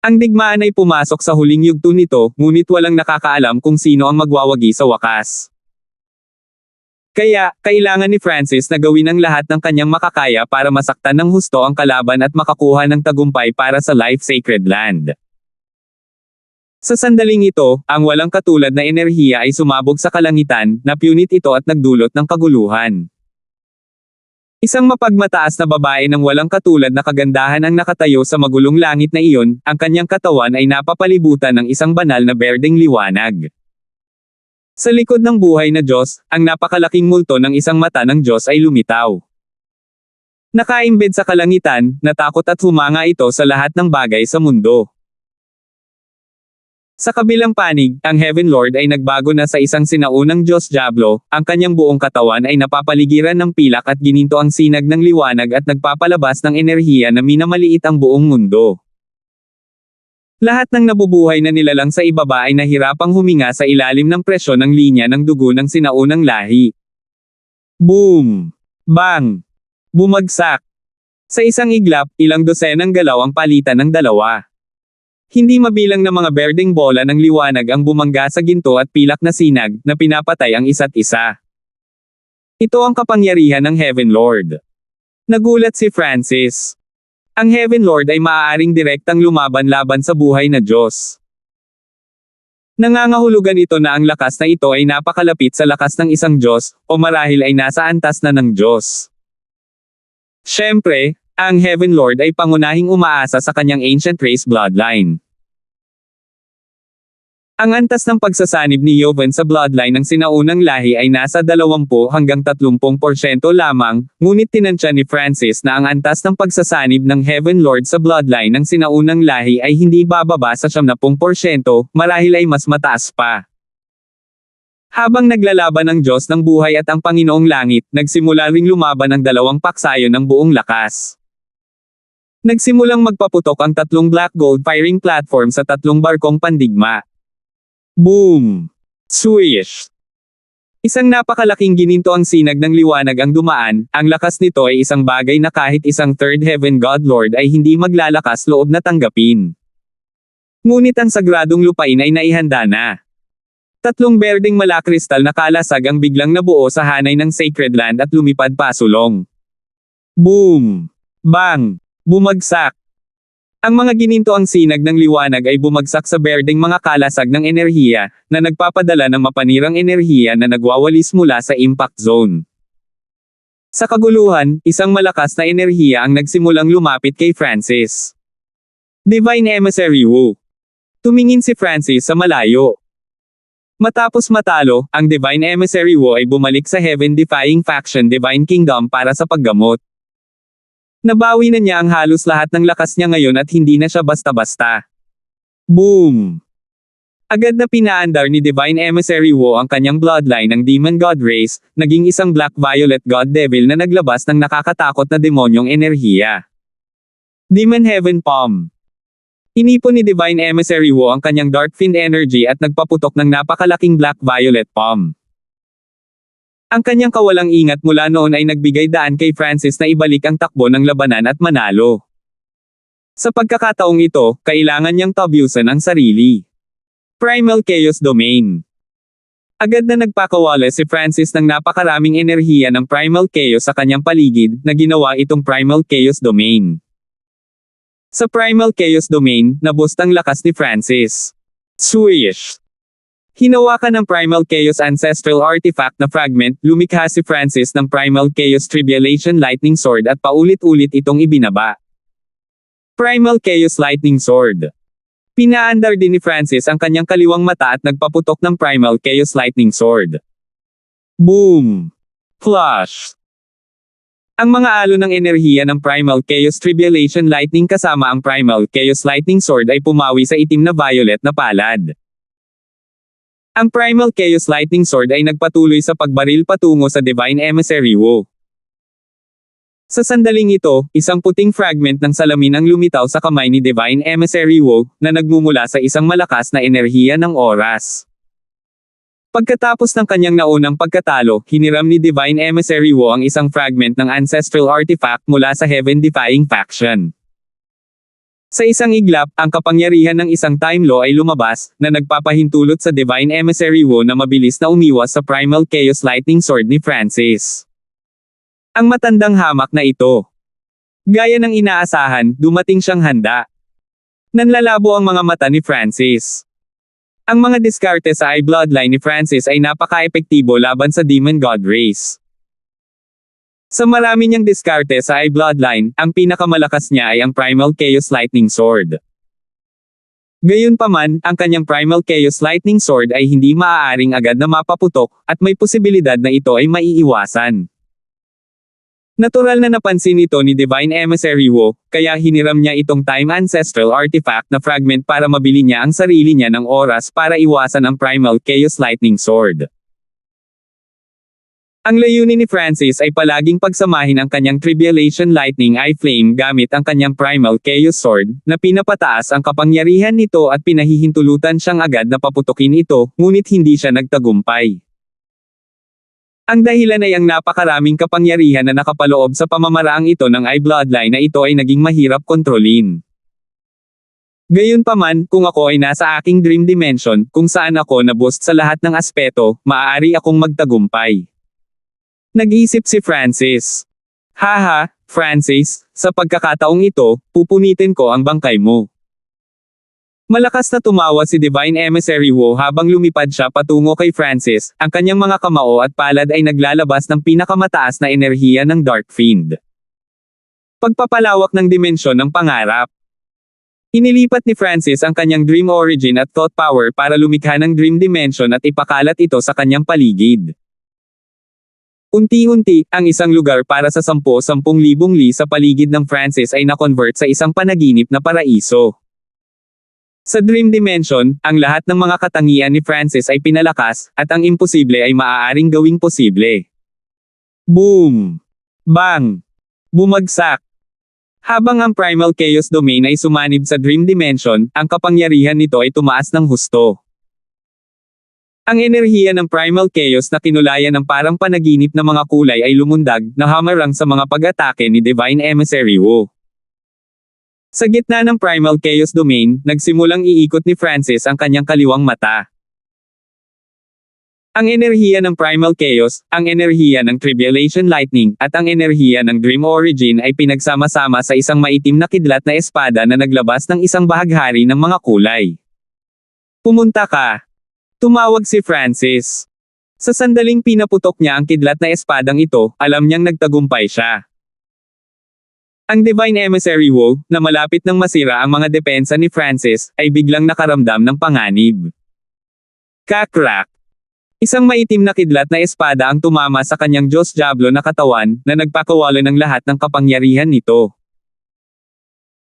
Ang digmaan ay pumasok sa huling yugto nito, ngunit walang nakakaalam kung sino ang magwawagi sa wakas. Kaya, kailangan ni Francis na gawin ang lahat ng kanyang makakaya para masaktan ng husto ang kalaban at makakuha ng tagumpay para sa Life Sacred Land. Sa sandaling ito, ang walang katulad na enerhiya ay sumabog sa kalangitan, napunit ito at nagdulot ng kaguluhan. Isang mapagmataas na babae ng walang katulad na kagandahan ang nakatayo sa magulong langit na iyon, ang kanyang katawan ay napapalibutan ng isang banal na berdeng liwanag. Sa likod ng buhay na Diyos, ang napakalaking multo ng isang mata ng Diyos ay lumitaw. Nakaimbed sa kalangitan, natakot at humanga ito sa lahat ng bagay sa mundo. Sa kabilang panig, ang Heaven Lord ay nagbago na sa isang sinaunang Diyos Diablo, ang kanyang buong katawan ay napapaligiran ng pilak at gininto ang sinag ng liwanag at nagpapalabas ng enerhiya na minamaliit ang buong mundo. Lahat ng nabubuhay na nilalang sa ibaba ay nahirapang huminga sa ilalim ng presyon ng linya ng dugo ng sinaunang lahi. Boom! Bang! Bumagsak! Sa isang iglap, ilang dosenang galaw ang palitan ng dalawa. Hindi mabilang na mga berdeng bola ng liwanag ang bumangga sa ginto at pilak na sinag, na pinapatay ang isa't isa. Ito ang kapangyarihan ng Heaven Lord. Nagulat si Francis. Ang Heaven Lord ay maaaring direktang lumaban-laban sa buhay na Diyos. Nangangahulugan ito na ang lakas na ito ay napakalapit sa lakas ng isang Diyos, o marahil ay nasa antas na ng Diyos. Siyempre, ang Heaven Lord ay pangunahing umaasa sa kanyang ancient race bloodline. Ang antas ng pagsasanib ni Joven sa bloodline ng sinaunang lahi ay nasa 20 hanggang 30% lamang, ngunit tinansya ni Francis na ang antas ng pagsasanib ng Heaven Lord sa bloodline ng sinaunang lahi ay hindi bababa sa 70%, marahil ay mas mataas pa. Habang naglalaban ang Diyos ng buhay at ang Panginoong Langit, nagsimula ring lumaban ang dalawang paksayo ng buong lakas. Nagsimulang magpaputok ang tatlong black gold firing platform sa tatlong barkong pandigma. Boom! Swish! Isang napakalaking gininto ang sinag ng liwanag ang dumaan, ang lakas nito ay isang bagay na kahit isang third heaven god lord ay hindi maglalakas loob na tanggapin. Ngunit ang sagradong lupain ay naihanda na. Tatlong berdeng malakristal na kalasag ang biglang nabuo sa hanay ng sacred land at lumipad pasulong. Boom! Bang! Bumagsak. Ang mga gininto ang sinag ng liwanag ay bumagsak sa berdeng mga kalasag ng enerhiya, na nagpapadala ng mapanirang enerhiya na nagwawalis mula sa impact zone. Sa kaguluhan, isang malakas na enerhiya ang nagsimulang lumapit kay Francis. Divine Emissary Wu. Tumingin si Francis sa malayo. Matapos matalo, ang Divine Emissary Wu ay bumalik sa heaven-defying faction Divine Kingdom para sa paggamot. Nabawi na niya ang halos lahat ng lakas niya ngayon at hindi na siya basta-basta. Boom! Agad na pinaandar ni Divine Emissary Wu ang kanyang bloodline ng Demon God race, naging isang Black Violet God Devil na naglabas ng nakakatakot na demonyong enerhiya. Demon Heaven Palm. Inipon ni Divine Emissary Wu ang kanyang Dark Fiend energy at nagpaputok ng napakalaking Black Violet Palm. Ang kanyang kawalang ingat mula noon ay nagbigay daan kay Francis na ibalik ang takbo ng labanan at manalo. Sa pagkakataong ito, kailangan niyang tabyusan ang sarili. Primal Chaos Domain. Agad na nagpakawala si Francis ng napakaraming enerhiya ng Primal Chaos sa kanyang paligid, na ginawa itong Primal Chaos Domain. Sa Primal Chaos Domain, naboost ang lakas ni Francis. Swish! Hinawakan ng Primal Chaos Ancestral Artifact na fragment, lumikha si Francis ng Primal Chaos Tribulation Lightning Sword at paulit-ulit itong ibinaba. Primal Chaos Lightning Sword. Pinaandar din ni Francis ang kanyang kaliwang mata at nagpaputok ng Primal Chaos Lightning Sword. Boom! Flash! Ang mga alon ng enerhiya ng Primal Chaos Tribulation Lightning kasama ang Primal Chaos Lightning Sword ay pumawi sa itim na violet na palad. Ang Primal Chaos Lightning Sword ay nagpatuloy sa pagbaril patungo sa Divine Emissary Wu. Sa sandaling ito, isang puting fragment ng salamin ang lumitaw sa kamay ni Divine Emissary Wu, na nagmumula sa isang malakas na enerhiya ng oras. Pagkatapos ng kanyang naunang pagkatalo, hiniram ni Divine Emissary Wu ang isang fragment ng Ancestral Artifact mula sa Heaven-defying faction. Sa isang iglap, ang kapangyarihan ng isang Time Law ay lumabas, na nagpapahintulot sa Divine Emissary Wu na mabilis na umiwas sa Primal Chaos Lightning Sword ni Francis. Ang matandang hamak na ito. Gaya ng inaasahan, dumating siyang handa. Nanlalabo ang mga mata ni Francis. Ang mga diskarte sa eye bloodline ni Francis ay napaka-epektibo laban sa Demon God race. Sa marami niyang diskarte sa Eye Bloodline, ang pinakamalakas niya ay ang Primal Chaos Lightning Sword. Gayunpaman, ang kanyang Primal Chaos Lightning Sword ay hindi maaaring agad na mapaputok, at may posibilidad na ito ay maiiwasan. Natural na napansin ito ni Divine Emissary Wu, kaya hiniram niya itong Time Ancestral Artifact na fragment para mabili niya ang sarili niya ng oras para iwasan ang Primal Chaos Lightning Sword. Ang layunin ni Francis ay palaging pagsamahin ang kanyang Tribulation Lightning Eye Flame gamit ang kanyang Primal Chaos Sword, na pinapataas ang kapangyarihan nito at pinahihintulutan siyang agad na paputukin ito, ngunit hindi siya nagtagumpay. Ang dahilan ay ang napakaraming kapangyarihan na nakapaloob sa pamamaraang ito ng Eye Bloodline na ito ay naging mahirap kontrolin. Gayunpaman, kung ako ay nasa aking Dream Dimension, kung saan ako na-boost sa lahat ng aspeto, maaari akong magtagumpay. Nag-isip si Francis. Haha, Francis, sa pagkakataong ito, pupunitin ko ang bangkay mo. Malakas na tumawa si Divine Emissary Wu habang lumipad siya patungo kay Francis, ang kanyang mga kamao at palad ay naglalabas ng pinakamataas na enerhiya ng Dark Fiend. Pagpapalawak ng dimensyon ng pangarap. Inilipat ni Francis ang kanyang Dream Origin at Thought Power para lumikha ng Dream Dimension at ipakalat ito sa kanyang paligid. Unti-unti, ang isang lugar para sa 10,000 li sa paligid ng Francis ay na-convert sa isang panaginip na paraiso. Sa Dream Dimension, ang lahat ng mga katangian ni Francis ay pinalakas, at ang imposible ay maaaring gawing posible. Boom! Bang! Bumagsak! Habang ang Primal Chaos Domain ay sumanib sa Dream Dimension, ang kapangyarihan nito ay tumaas ng husto. Ang enerhiya ng Primal Chaos na kinulayan ng parang panaginip na mga kulay ay lumundag, na hamarang sa mga pag-atake ni Divine Emissary Wu. Sa gitna ng Primal Chaos Domain, nagsimulang iikot ni Francis ang kanyang kaliwang mata. Ang enerhiya ng Primal Chaos, ang enerhiya ng Tribulation Lightning, at ang enerhiya ng Dream Origin ay pinagsama-sama sa isang maitim na kidlat na espada na naglabas ng isang bahaghari ng mga kulay. Pumunta ka! Tumawag si Francis. Sa sandaling pinaputok niya ang kidlat na espadang ito, alam niyang nagtagumpay siya. Ang Divine Emissary Wu, na malapit nang masira ang mga depensa ni Francis, ay biglang nakaramdam ng panganib. Kakrak! Isang maitim na kidlat na espada ang tumama sa kanyang Diyos Diablo na katawan, na nagpakawala ng lahat ng kapangyarihan nito.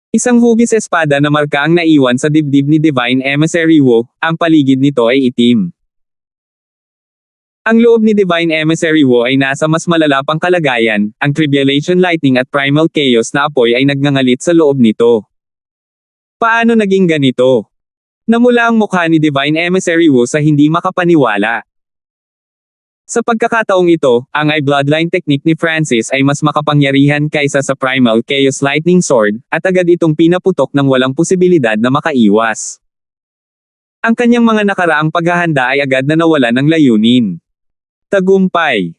Isang hugis espada na marka ang naiwan sa dibdib ni Divine Emissary Wu, ang paligid nito ay itim. Ang loob ni Divine Emissary Wu ay nasa mas malala pang kalagayan, ang Tribulation Lightning at Primal Chaos na apoy ay nagngangalit sa loob nito. Paano naging ganito? Namula ang mukha ni Divine Emissary Wu sa hindi makapaniwala. Sa pagkakataong ito, ang Eye Bloodline technique ni Francis ay mas makapangyarihan kaysa sa Primal Chaos Lightning Sword, at agad itong pinaputok ng walang posibilidad na makaiwas. Ang kanyang mga nakaraang paghahanda ay agad na nawalan ng layunin. Tagumpay!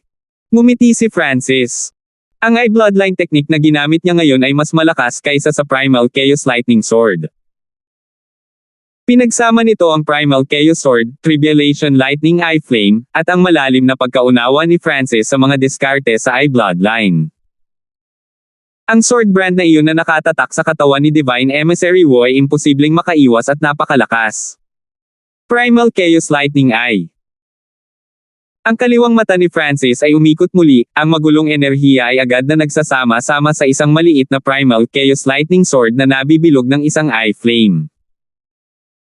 Ngumiti si Francis. Ang Eye Bloodline technique na ginamit niya ngayon ay mas malakas kaysa sa Primal Chaos Lightning Sword. Pinagsama nito ang Primal Chaos Sword, Tribulation Lightning Eye Flame, at ang malalim na pagkaunawa ni Francis sa mga diskarte sa Eye Bloodline. Ang sword brand na iyon na nakatatak sa katawan ni Divine Emissary Wu ay imposibleng makaiwas at napakalakas. Primal Chaos Lightning Eye. Ang kaliwang mata ni Francis ay umikot muli, ang magulong enerhiya ay agad na nagsasama-sama sa isang maliit na Primal Chaos Lightning Sword na nabibilog ng isang Eye Flame.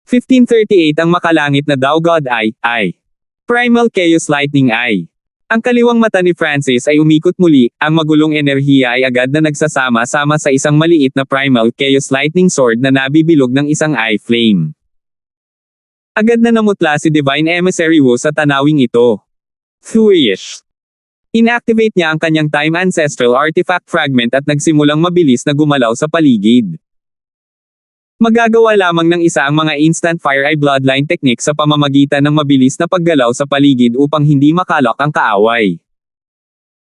1538 ang makalangit na Dao God Eye. Primal Chaos Lightning Eye. Ang kaliwang mata ni Francis ay umikot muli, ang magulong enerhiya ay agad na nagsasama-sama sa isang maliit na Primal Chaos Lightning Sword na nabibilog ng isang Eye Flame. Agad na namutla si Divine Emissary Wu sa tanawing ito. Thwish! Inactivate niya ang kanyang Time Ancestral Artifact Fragment at nagsimulang mabilis na gumalaw sa paligid. Magagawa lamang ng isa ang mga Instant Fire Eye Bloodline technique sa pamamagitan ng mabilis na paggalaw sa paligid upang hindi makalok ang kaaway.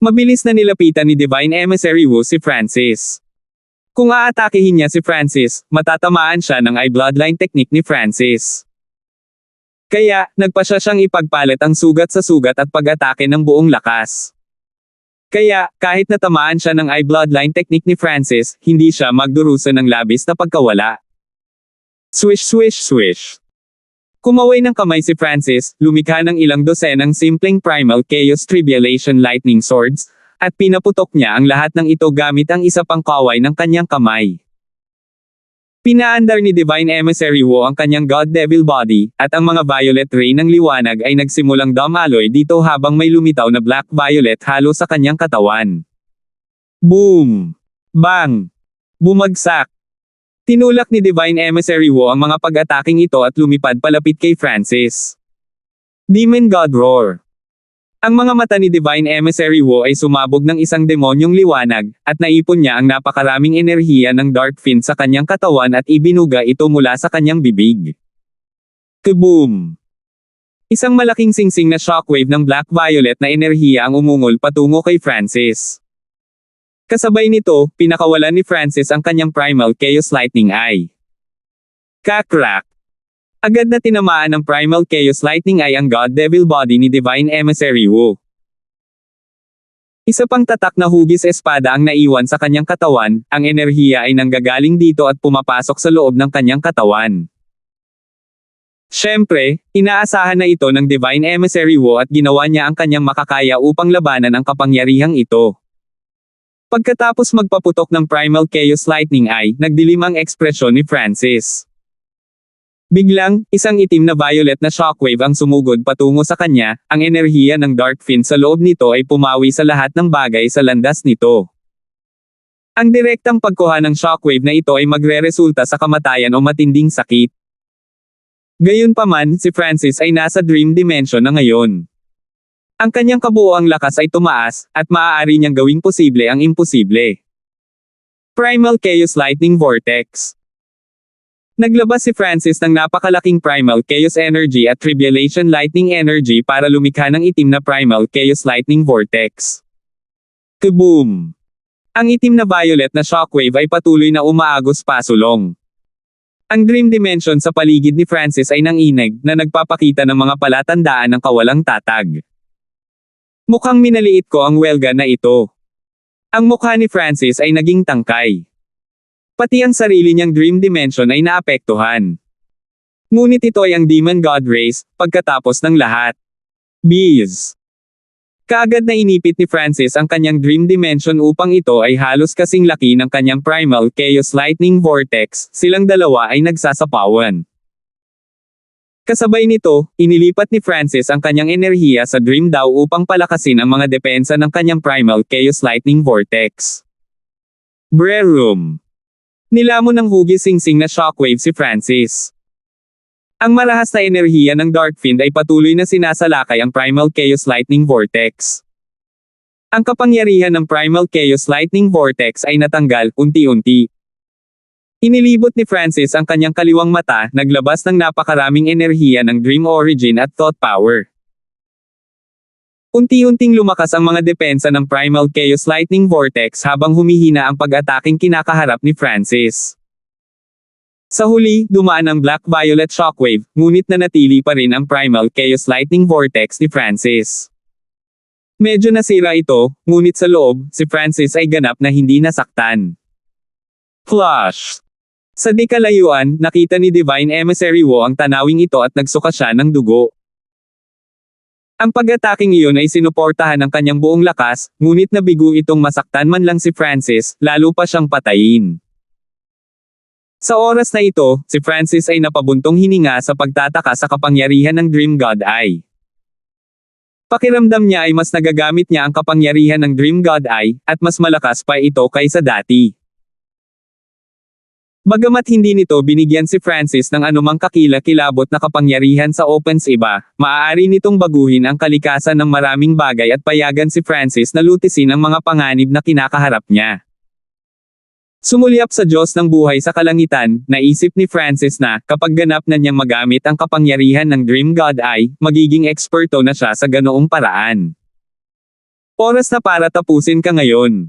Mabilis na nilapitan ni Divine Emissary Wu si Francis. Kung aatakihin niya si Francis, matatamaan siya ng Eye Bloodline technique ni Francis. Kaya, nagpasya siyang ipagpalit ang sugat sa sugat at pag-atake ng buong lakas. Kaya, kahit natamaan siya ng eye bloodline technique ni Francis, hindi siya magdurusa ng labis na pagkawala. Swish swish swish. Kumaway ng kamay si Francis, lumikha ng ilang dosenang simpleng primal chaos tribulation lightning swords, at pinaputok niya ang lahat ng ito gamit ang isa pang kaway ng kanyang kamay. Pinaandar ni Divine Emissary Wu ang kanyang God Devil body, at ang mga violet ray ng liwanag ay nagsimulang dumaloy dito habang may lumitaw na black violet halo sa kanyang katawan. Boom! Bang! Bumagsak! Tinulak ni Divine Emissary Wu ang mga pag-ataking ito at lumipad palapit kay Francis. Demon God Roar. Ang mga mata ni Divine Emissary Wu ay sumabog ng isang demonyong liwanag, at naipon niya ang napakaraming enerhiya ng Dark Fiend sa kanyang katawan at ibinuga ito mula sa kanyang bibig. Kaboom! Isang malaking singsing na shockwave ng black violet na enerhiya ang umungol patungo kay Francis. Kasabay nito, pinakawalan ni Francis ang kanyang primal chaos lightning eye. Kakrak! Agad na tinamaan ng primal chaos lightning eye ang God Devil body ni Divine Emissary Wu. Isa pang tatak na hugis espada ang naiwan sa kanyang katawan, ang enerhiya ay nanggagaling dito at pumapasok sa loob ng kanyang katawan. Siyempre, inaasahan na ito ng Divine Emissary Wu at ginawa niya ang kanyang makakaya upang labanan ang kapangyarihang ito. Pagkatapos magpaputok ng primal chaos lightning eye, nagdilim ang ekspresyon ni Francis. Biglang, isang itim na violet na shockwave ang sumugod patungo sa kanya, ang enerhiya ng Dark Fiend sa loob nito ay pumawi sa lahat ng bagay sa landas nito. Ang direktang pagkuha ng shockwave na ito ay magreresulta sa kamatayan o matinding sakit. Gayunpaman, si Francis ay nasa dream dimension na ngayon. Ang kanyang kabuoang lakas ay tumaas, at maaari niyang gawing posible ang imposible. Primal Chaos Lightning Vortex. Naglabas si Francis ng napakalaking primal chaos energy at tribulation lightning energy para lumikha ng itim na primal chaos lightning vortex. Kaboom! Ang itim na violet na shockwave ay patuloy na umaagos pasulong. Ang dream dimension sa paligid ni Francis ay nanginig na nagpapakita ng mga palatandaan ng kawalang tatag. Mukhang minaliit ko ang welga na ito. Ang mukha ni Francis ay naging tangkay. Pati ang sarili niyang dream dimension ay naapektuhan. Ngunit ito ay ang Demon God Race, pagkatapos ng lahat. Bees! Kaagad na inipit ni Francis ang kanyang dream dimension upang ito ay halos kasing laki ng kanyang primal chaos lightning vortex, silang dalawa ay nagsasapawan. Kasabay nito, inilipat ni Francis ang kanyang enerhiya sa Dream Dao upang palakasin ang mga depensa ng kanyang primal chaos lightning vortex. Brerum! Nilamon ng hugis singsing na shockwave si Francis. Ang malahas na enerhiya ng Dark Fiend ay patuloy na sinasalakay ang Primal Chaos Lightning Vortex. Ang kapangyarihan ng Primal Chaos Lightning Vortex ay natanggal unti-unti. Inilibot ni Francis ang kanyang kaliwang mata, naglabas ng napakaraming enerhiya ng Dream Origin at Thought Power. Unti-unting lumakas ang mga depensa ng Primal Chaos Lightning Vortex habang humihina ang pag-ataking kinakaharap ni Francis. Sa huli, dumaan ang Black Violet Shockwave, ngunit nanatili pa rin ang Primal Chaos Lightning Vortex ni Francis. Medyo nasira ito, ngunit sa loob, si Francis ay ganap na hindi nasaktan. Flush! Sa di kalayuan, nakita ni Divine Emissary Wu ang tanawing ito at nagsuka siya ng dugo. Ang pag-ataking iyon ay sinuportahan ng kanyang buong lakas, ngunit nabigo itong masaktan man lang si Francis, lalo pa siyang patayin. Sa oras na ito, si Francis ay napabuntong hininga sa pagtataka sa kapangyarihan ng Dream God Eye. Pakiramdam niya ay mas nagagamit niya ang kapangyarihan ng Dream God Eye, at mas malakas pa ito kaysa dati. Bagamat hindi nito binigyan si Francis ng anumang kakila-kilabot na kapangyarihan sa Opens iba, maaari nitong baguhin ang kalikasan ng maraming bagay at payagan si Francis na lutisin ang mga panganib na kinakaharap niya. Sumulyap sa Diyos ng buhay sa kalangitan, naisip ni Francis na, kapag ganap na niyang magamit ang kapangyarihan ng Dream God Eye, magiging eksperto na siya sa ganoong paraan. Oras na para tapusin ka ngayon.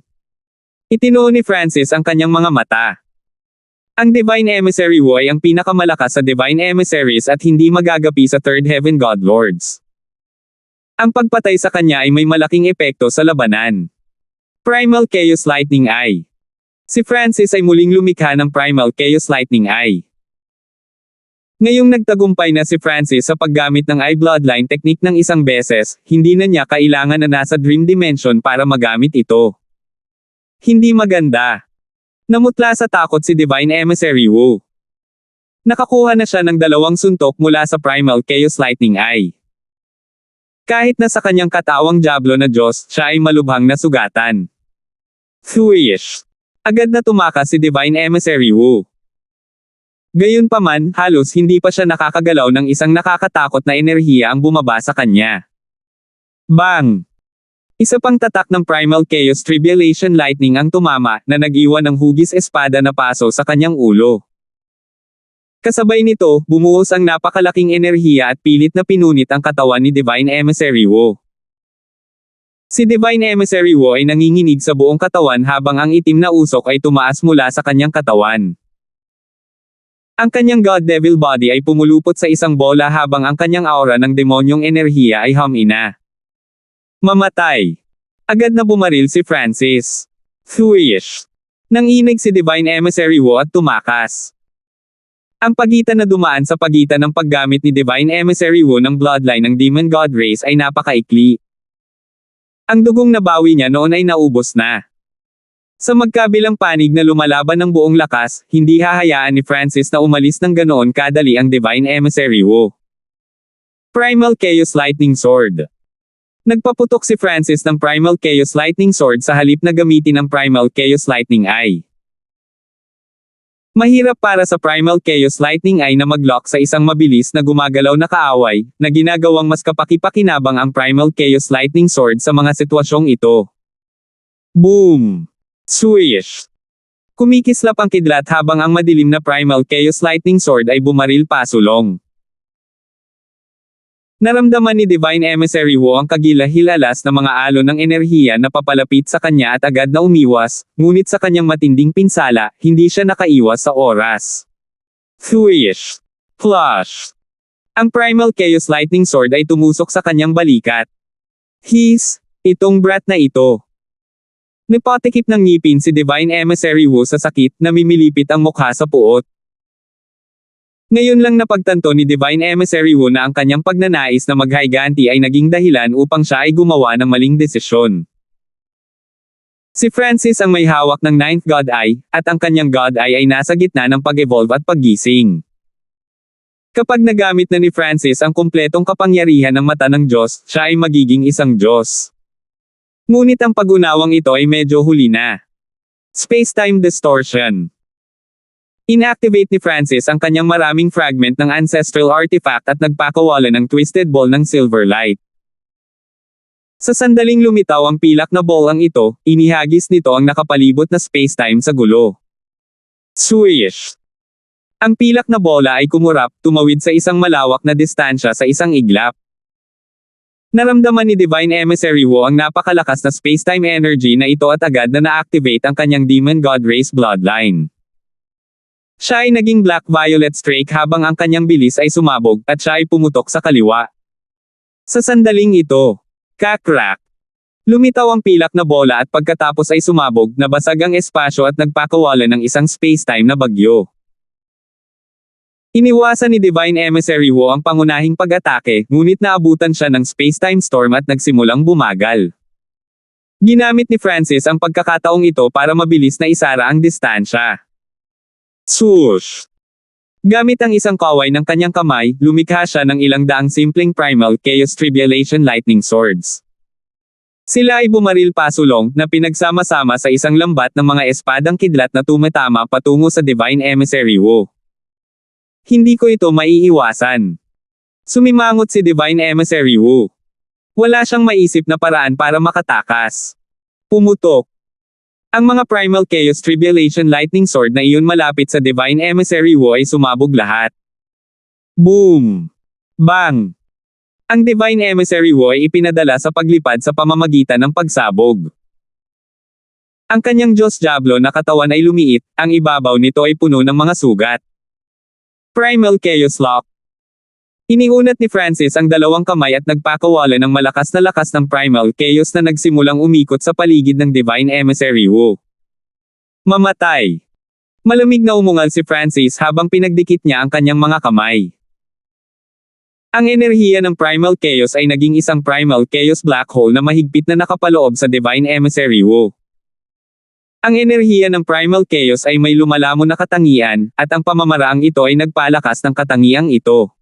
Itinuon ni Francis ang kanyang mga mata. Ang Divine Emissary Wu ay ang pinakamalakas sa Divine Emissaries at hindi magagapi sa Third Heaven God Lords. Ang pagpatay sa kanya ay may malaking epekto sa labanan. Primal Chaos Lightning Eye. Si Francis ay muling lumikha ng Primal Chaos Lightning Eye. Ngayong nagtagumpay na si Francis sa paggamit ng Eye Bloodline technique ng isang beses, hindi na niya kailangan na nasa Dream Dimension para magamit ito. Hindi maganda. Namutla sa takot si Divine Emissary Wu. Nakakuha na siya ng 2 suntok mula sa Primal Chaos Lightning Eye. Kahit na sa kanyang katawang Diablo na Diyos, siya ay malubhang nasugatan. Thuish. Agad na tumakas si Divine Emissary Wu. Gayunpaman, halos hindi pa siya nakakagalaw ng isang nakakatakot na enerhiya ang bumaba sa kanya. Bang! Isa pang tatak ng Primal Chaos Tribulation Lightning ang tumama na nag-iwan ng hugis espada na paso sa kanyang ulo. Kasabay nito, bumuhos ang napakalaking enerhiya at pilit na pinunit ang katawan ni Divine Emissary Wu. Si Divine Emissary Wu ay nanginginig sa buong katawan habang ang itim na usok ay tumaas mula sa kanyang katawan. Ang kanyang God Devil body ay pumulupot sa isang bola habang ang kanyang aura ng demonyong enerhiya ay humina. Mamatay. Agad na bumaril si Francis. Thuish. Nanginig si Divine Emissary Wu at tumakas. Ang pagitan na dumaan sa pagitan ng paggamit ni Divine Emissary Wu ng bloodline ng Demon God race ay napakaikli. Ang dugong nabawi niya noon ay naubos na. Sa magkabilang panig na lumalaban ng buong lakas, hindi hahayaan ni Francis na umalis ng ganoon kadali ang Divine Emissary Wu. Primal Chaos Lightning Sword. Nagpaputok si Francis ng Primal Chaos Lightning Sword sa halip na gamitin ang Primal Chaos Lightning Eye. Mahirap para sa Primal Chaos Lightning Eye na mag-lock sa isang mabilis na gumagalaw na kaaway, na ginagawang mas kapaki-pakinabang ang Primal Chaos Lightning Sword sa mga sitwasyong ito. Boom! Swish! Kumikislap ang kidlat habang ang madilim na Primal Chaos Lightning Sword ay bumaril pasulong. Naramdaman ni Divine Emissary Wu ang kagilahilalas na mga alon ng enerhiya na papalapit sa kanya at agad na umiwas, ngunit sa kanyang matinding pinsala, hindi siya nakaiwas sa oras. Thuish! Flush! Ang Primal Chaos Lightning Sword ay tumusok sa kanyang balikat. Itong brat na ito. Nipatikip ng ngipin si Divine Emissary Wu sa sakit, namimilipit ang mukha sa puot. Ngayon lang napagtanto ni Divine Emissary Wu na ang kanyang pagnanais na maghiganti ay naging dahilan upang siya ay gumawa ng maling desisyon. Si Francis ang may hawak ng 9th God Eye, at ang kanyang God Eye ay nasa gitna ng pag-evolve at paggising. Kapag nagamit na ni Francis ang kumpletong kapangyarihan ng mata ng Diyos, siya ay magiging isang Diyos. Ngunit ang pag-unawang ito ay medyo huli na. Space-time distortion. Inactivate ni Francis ang kanyang maraming fragment ng ancestral artifact at nagpakawalan ng twisted ball ng silver light. Sa sandaling lumitaw ang pilak na ball ang ito, inihagis nito ang nakapalibot na space-time sa gulo. Swish! Ang pilak na bola ay kumurap, tumawid sa isang malawak na distansya sa isang iglap. Naramdaman ni Divine Emissary Wu ang napakalakas na space-time energy na ito at agad na na-activate ang kanyang Demon God Race bloodline. Siya ay naging black-violet streak habang ang kanyang bilis ay sumabog at siya ay pumutok sa kaliwa. Sa sandaling ito, crack! Lumitaw ang pilak na bola at pagkatapos ay sumabog, nabasag ang espasyo at nagpakawalan ng isang space-time na bagyo. Iniwasan ni Divine Emissary Wu ang pangunahing pag-atake, ngunit naabutan siya ng space-time storm at nagsimulang bumagal. Ginamit ni Francis ang pagkakataong ito para mabilis na isara ang distansya. Swoosh! Gamit ang isang kaway ng kanyang kamay, lumikha siya ng ilang daang simpleng Primal Chaos Tribulation Lightning Swords. Sila ay bumaril pasulong, na pinagsama-sama sa isang lambat ng mga espadang kidlat na tumatama patungo sa Divine Emissary Wu. Hindi ko ito maiiwasan. Sumimangot si Divine Emissary Wu. Wala siyang maisip na paraan para makatakas. Pumutok. Ang mga Primal Chaos Tribulation Lightning Sword na iyon malapit sa Divine Emissary Wu ay sumabog lahat. Boom! Bang! Ang Divine Emissary Wu ay ipinadala sa paglipad sa pamamagitan ng pagsabog. Ang kanyang Diyos Diablo na katawan ay lumiit, ang ibabaw nito ay puno ng mga sugat. Primal Chaos Lock. Iniunat ni Francis ang dalawang kamay at nagpakawala ng malakas na lakas ng primal chaos na nagsimulang umikot sa paligid ng Divine Emissary Wu. Mamatay. Malamig na umungal si Francis habang pinagdikit niya ang kanyang mga kamay. Ang enerhiya ng primal chaos ay naging isang primal chaos black hole na mahigpit na nakapaloob sa Divine Emissary Wu. Ang enerhiya ng primal chaos ay may lumalamon na katangian, at ang pamamaraang ito ay nagpalakas ng katangiang ito.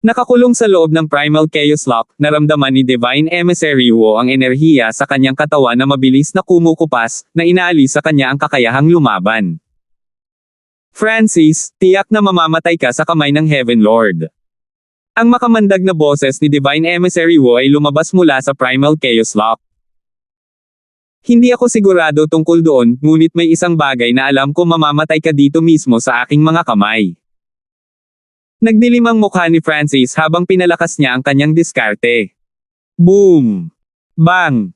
Nakakulong sa loob ng primal chaos lock, naramdaman ni Divine Emissary Wu ang enerhiya sa kanyang katawan na mabilis na kumukupas, na inaalis sa kanya ang kakayahang lumaban. Francis, tiyak na mamamatay ka sa kamay ng Heaven Lord. Ang makamandag na boses ni Divine Emissary Wu ay lumabas mula sa primal chaos lock. Hindi ako sigurado tungkol doon, ngunit may isang bagay na alam ko mamamatay ka dito mismo sa aking mga kamay. Nagdilim ang mukha ni Francis habang pinalakas niya ang kanyang diskarte. Boom! Bang!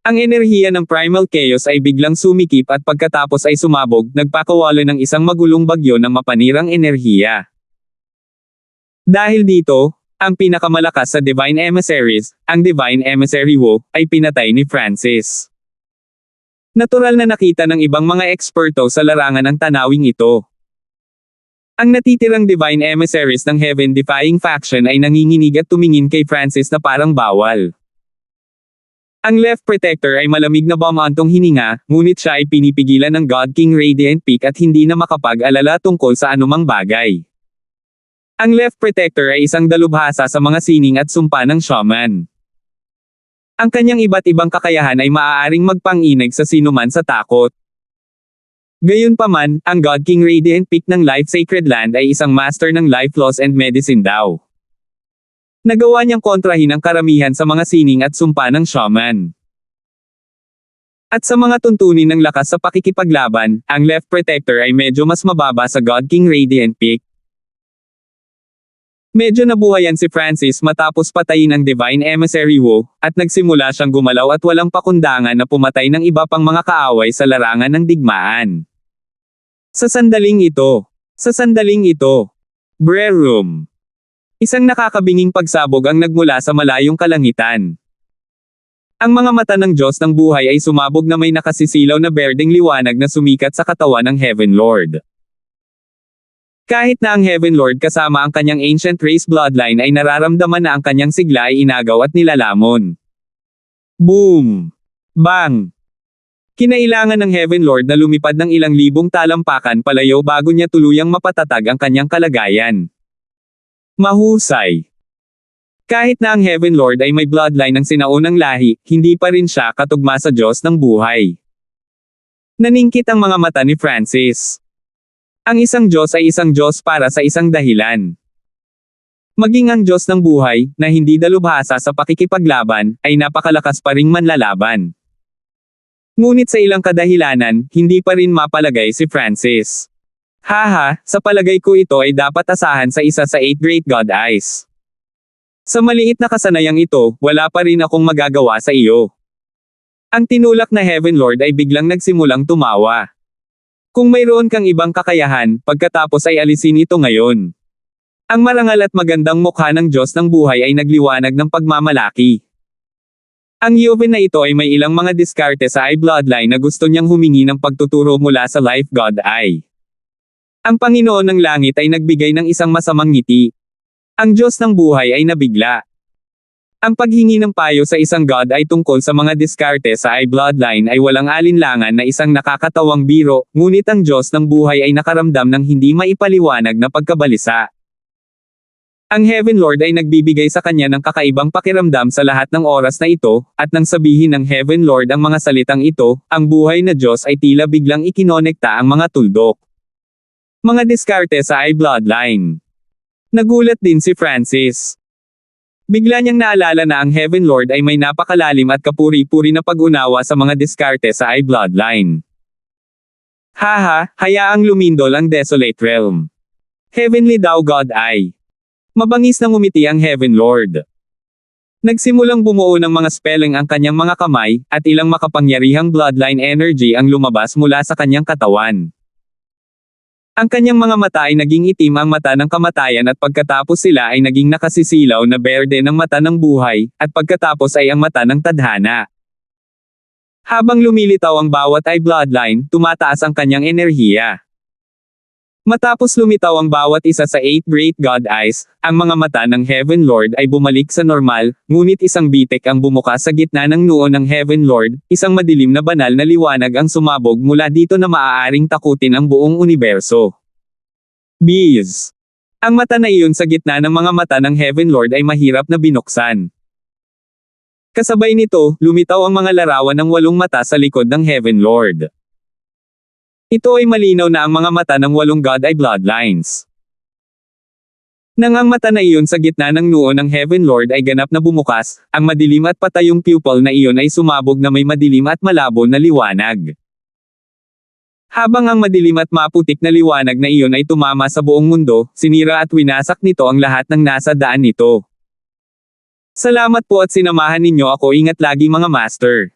Ang enerhiya ng primal chaos ay biglang sumikip at pagkatapos ay sumabog, nagpakawala ng isang magulong bagyo ng mapanirang enerhiya. Dahil dito, ang pinakamalakas sa Divine Emissaries, ang Divine Emissary Wu, ay pinatay ni Francis. Natural na nakita ng ibang mga eksperto sa larangan ang tanawing ito. Ang natitirang Divine Emissaries ng Heaven-defying faction ay nanginginig at tumingin kay Francis na parang bawal. Ang Left Protector ay malamig na bumantong hininga, ngunit siya ay pinipigilan ng God King Radiant Peak at hindi na makapag-alala tungkol sa anumang bagay. Ang Left Protector ay isang dalubhasa sa mga sining at sumpa ng shaman. Ang kanyang iba't ibang kakayahan ay maaaring magpanginig sa sinuman sa takot. Gayunpaman, ang God King Radiant Peak ng Life Sacred Land ay isang master ng life laws and medicine daw. Nagawa niyang kontrahin ang karamihan sa mga sining at sumpa ng shaman. At sa mga tuntunin ng lakas sa pakikipaglaban, ang Left Protector ay medyo mas mababa sa God King Radiant Peak. Medyo nabuhayan si Francis matapos patayin ang Divine Emissary Wu, at nagsimula siyang gumalaw at walang pakundangan na pumatay ng iba pang mga kaaway sa larangan ng digmaan. Sa sandaling ito, Brer Room. Isang nakakabinging pagsabog ang nagmula sa malayong kalangitan. Ang mga mata ng Diyos ng buhay ay sumabog na may nakasisilaw na berdeng liwanag na sumikat sa katawan ng Heaven Lord. Kahit na ang Heaven Lord kasama ang kanyang ancient race bloodline ay nararamdaman na ang kanyang sigla ay inagaw at nilalamon. Boom! Bang! Kinailangan ng Heaven Lord na lumipad ng ilang libong talampakan palayo bago niya tuluyang mapatatag ang kanyang kalagayan. Mahusay! Kahit na ang Heaven Lord ay may bloodline ng sinaunang lahi, hindi pa rin siya katugma sa Diyos ng buhay. Naningkit ang mga mata ni Francis. Ang isang Diyos ay isang Diyos para sa isang dahilan. Maging ang Diyos ng buhay, na hindi dalubhasa sa pakikipaglaban, ay napakalakas pa ring manlalaban. Ngunit sa ilang kadahilanan, hindi pa rin mapalagay si Francis. Haha, sa palagay ko ito ay dapat asahan sa isa sa 8 Great God Eyes. Sa maliit na kasanayang ito, wala pa rin akong magagawa sa iyo. Ang tinulak na Heaven Lord ay biglang nagsimulang tumawa. Kung mayroon kang ibang kakayahan, pagkatapos ay alisin ito ngayon. Ang marangal at magandang mukha ng Diyos ng buhay ay nagliwanag ng pagmamalaki. Ang Yuven na ito ay may ilang mga diskarte sa Eye Bloodline na gusto niyang humingi ng pagtuturo mula sa Life God Eye. Ang Panginoon ng Langit ay nagbigay ng isang masamang ngiti. Ang Diyos ng buhay ay nabigla. Ang paghingi ng payo sa isang God ay tungkol sa mga diskarte sa Eye Bloodline ay walang alinlangan na isang nakakatawang biro, ngunit ang Diyos ng buhay ay nakaramdam ng hindi maipaliwanag na pagkabalisa. Ang Heaven Lord ay nagbibigay sa kanya ng kakaibang pakiramdam sa lahat ng oras na ito, at nang sabihin ng Heaven Lord ang mga salitang ito, ang buhay na Diyos ay tila biglang ikinonekta ang mga tuldok. Mga diskarte sa Eye Bloodline. Nagulat din si Francis. Bigla niyang naalala na ang Heaven Lord ay may napakalalim at kapuri-puri na pag-unawa sa mga diskarte sa Eye Bloodline. Haha, hayaang lumindol ang Desolate Realm. Heavenly daw God Eye. Mabangis na ngumiti ang Heaven Lord. Nagsimulang bumuo ng mga spelling ang kanyang mga kamay, at ilang makapangyarihang bloodline energy ang lumabas mula sa kanyang katawan. Ang kanyang mga mata ay naging itim ang mata ng kamatayan at pagkatapos sila ay naging nakasisilaw na berde ng mata ng buhay, at pagkatapos ay ang mata ng tadhana. Habang lumilitaw ang bawat eye bloodline, tumataas ang kanyang enerhiya. Matapos lumitaw ang bawat isa sa 8 Great God Eyes, ang mga mata ng Heaven Lord ay bumalik sa normal, ngunit isang bitek ang bumuka sa gitna ng noo ng Heaven Lord, isang madilim na banal na liwanag ang sumabog mula dito na maaaring takutin ang buong universo. Bees. Ang mata na iyon sa gitna ng mga mata ng Heaven Lord ay mahirap na binuksan. Kasabay nito, lumitaw ang mga larawan ng 8 mata sa likod ng Heaven Lord. Ito ay malinaw na ang mga mata ng 8 God Eye Bloodlines. Nang ang mata na iyon sa gitna ng noo ng Heaven Lord ay ganap na bumukas, ang madilim at patayong pupil na iyon ay sumabog na may madilim at malabo na liwanag. Habang ang madilim at maputik na liwanag na iyon ay tumama sa buong mundo, sinira at winasak nito ang lahat ng nasa daan nito. Salamat po at sinamahan ninyo ako. Ingat lagi mga master.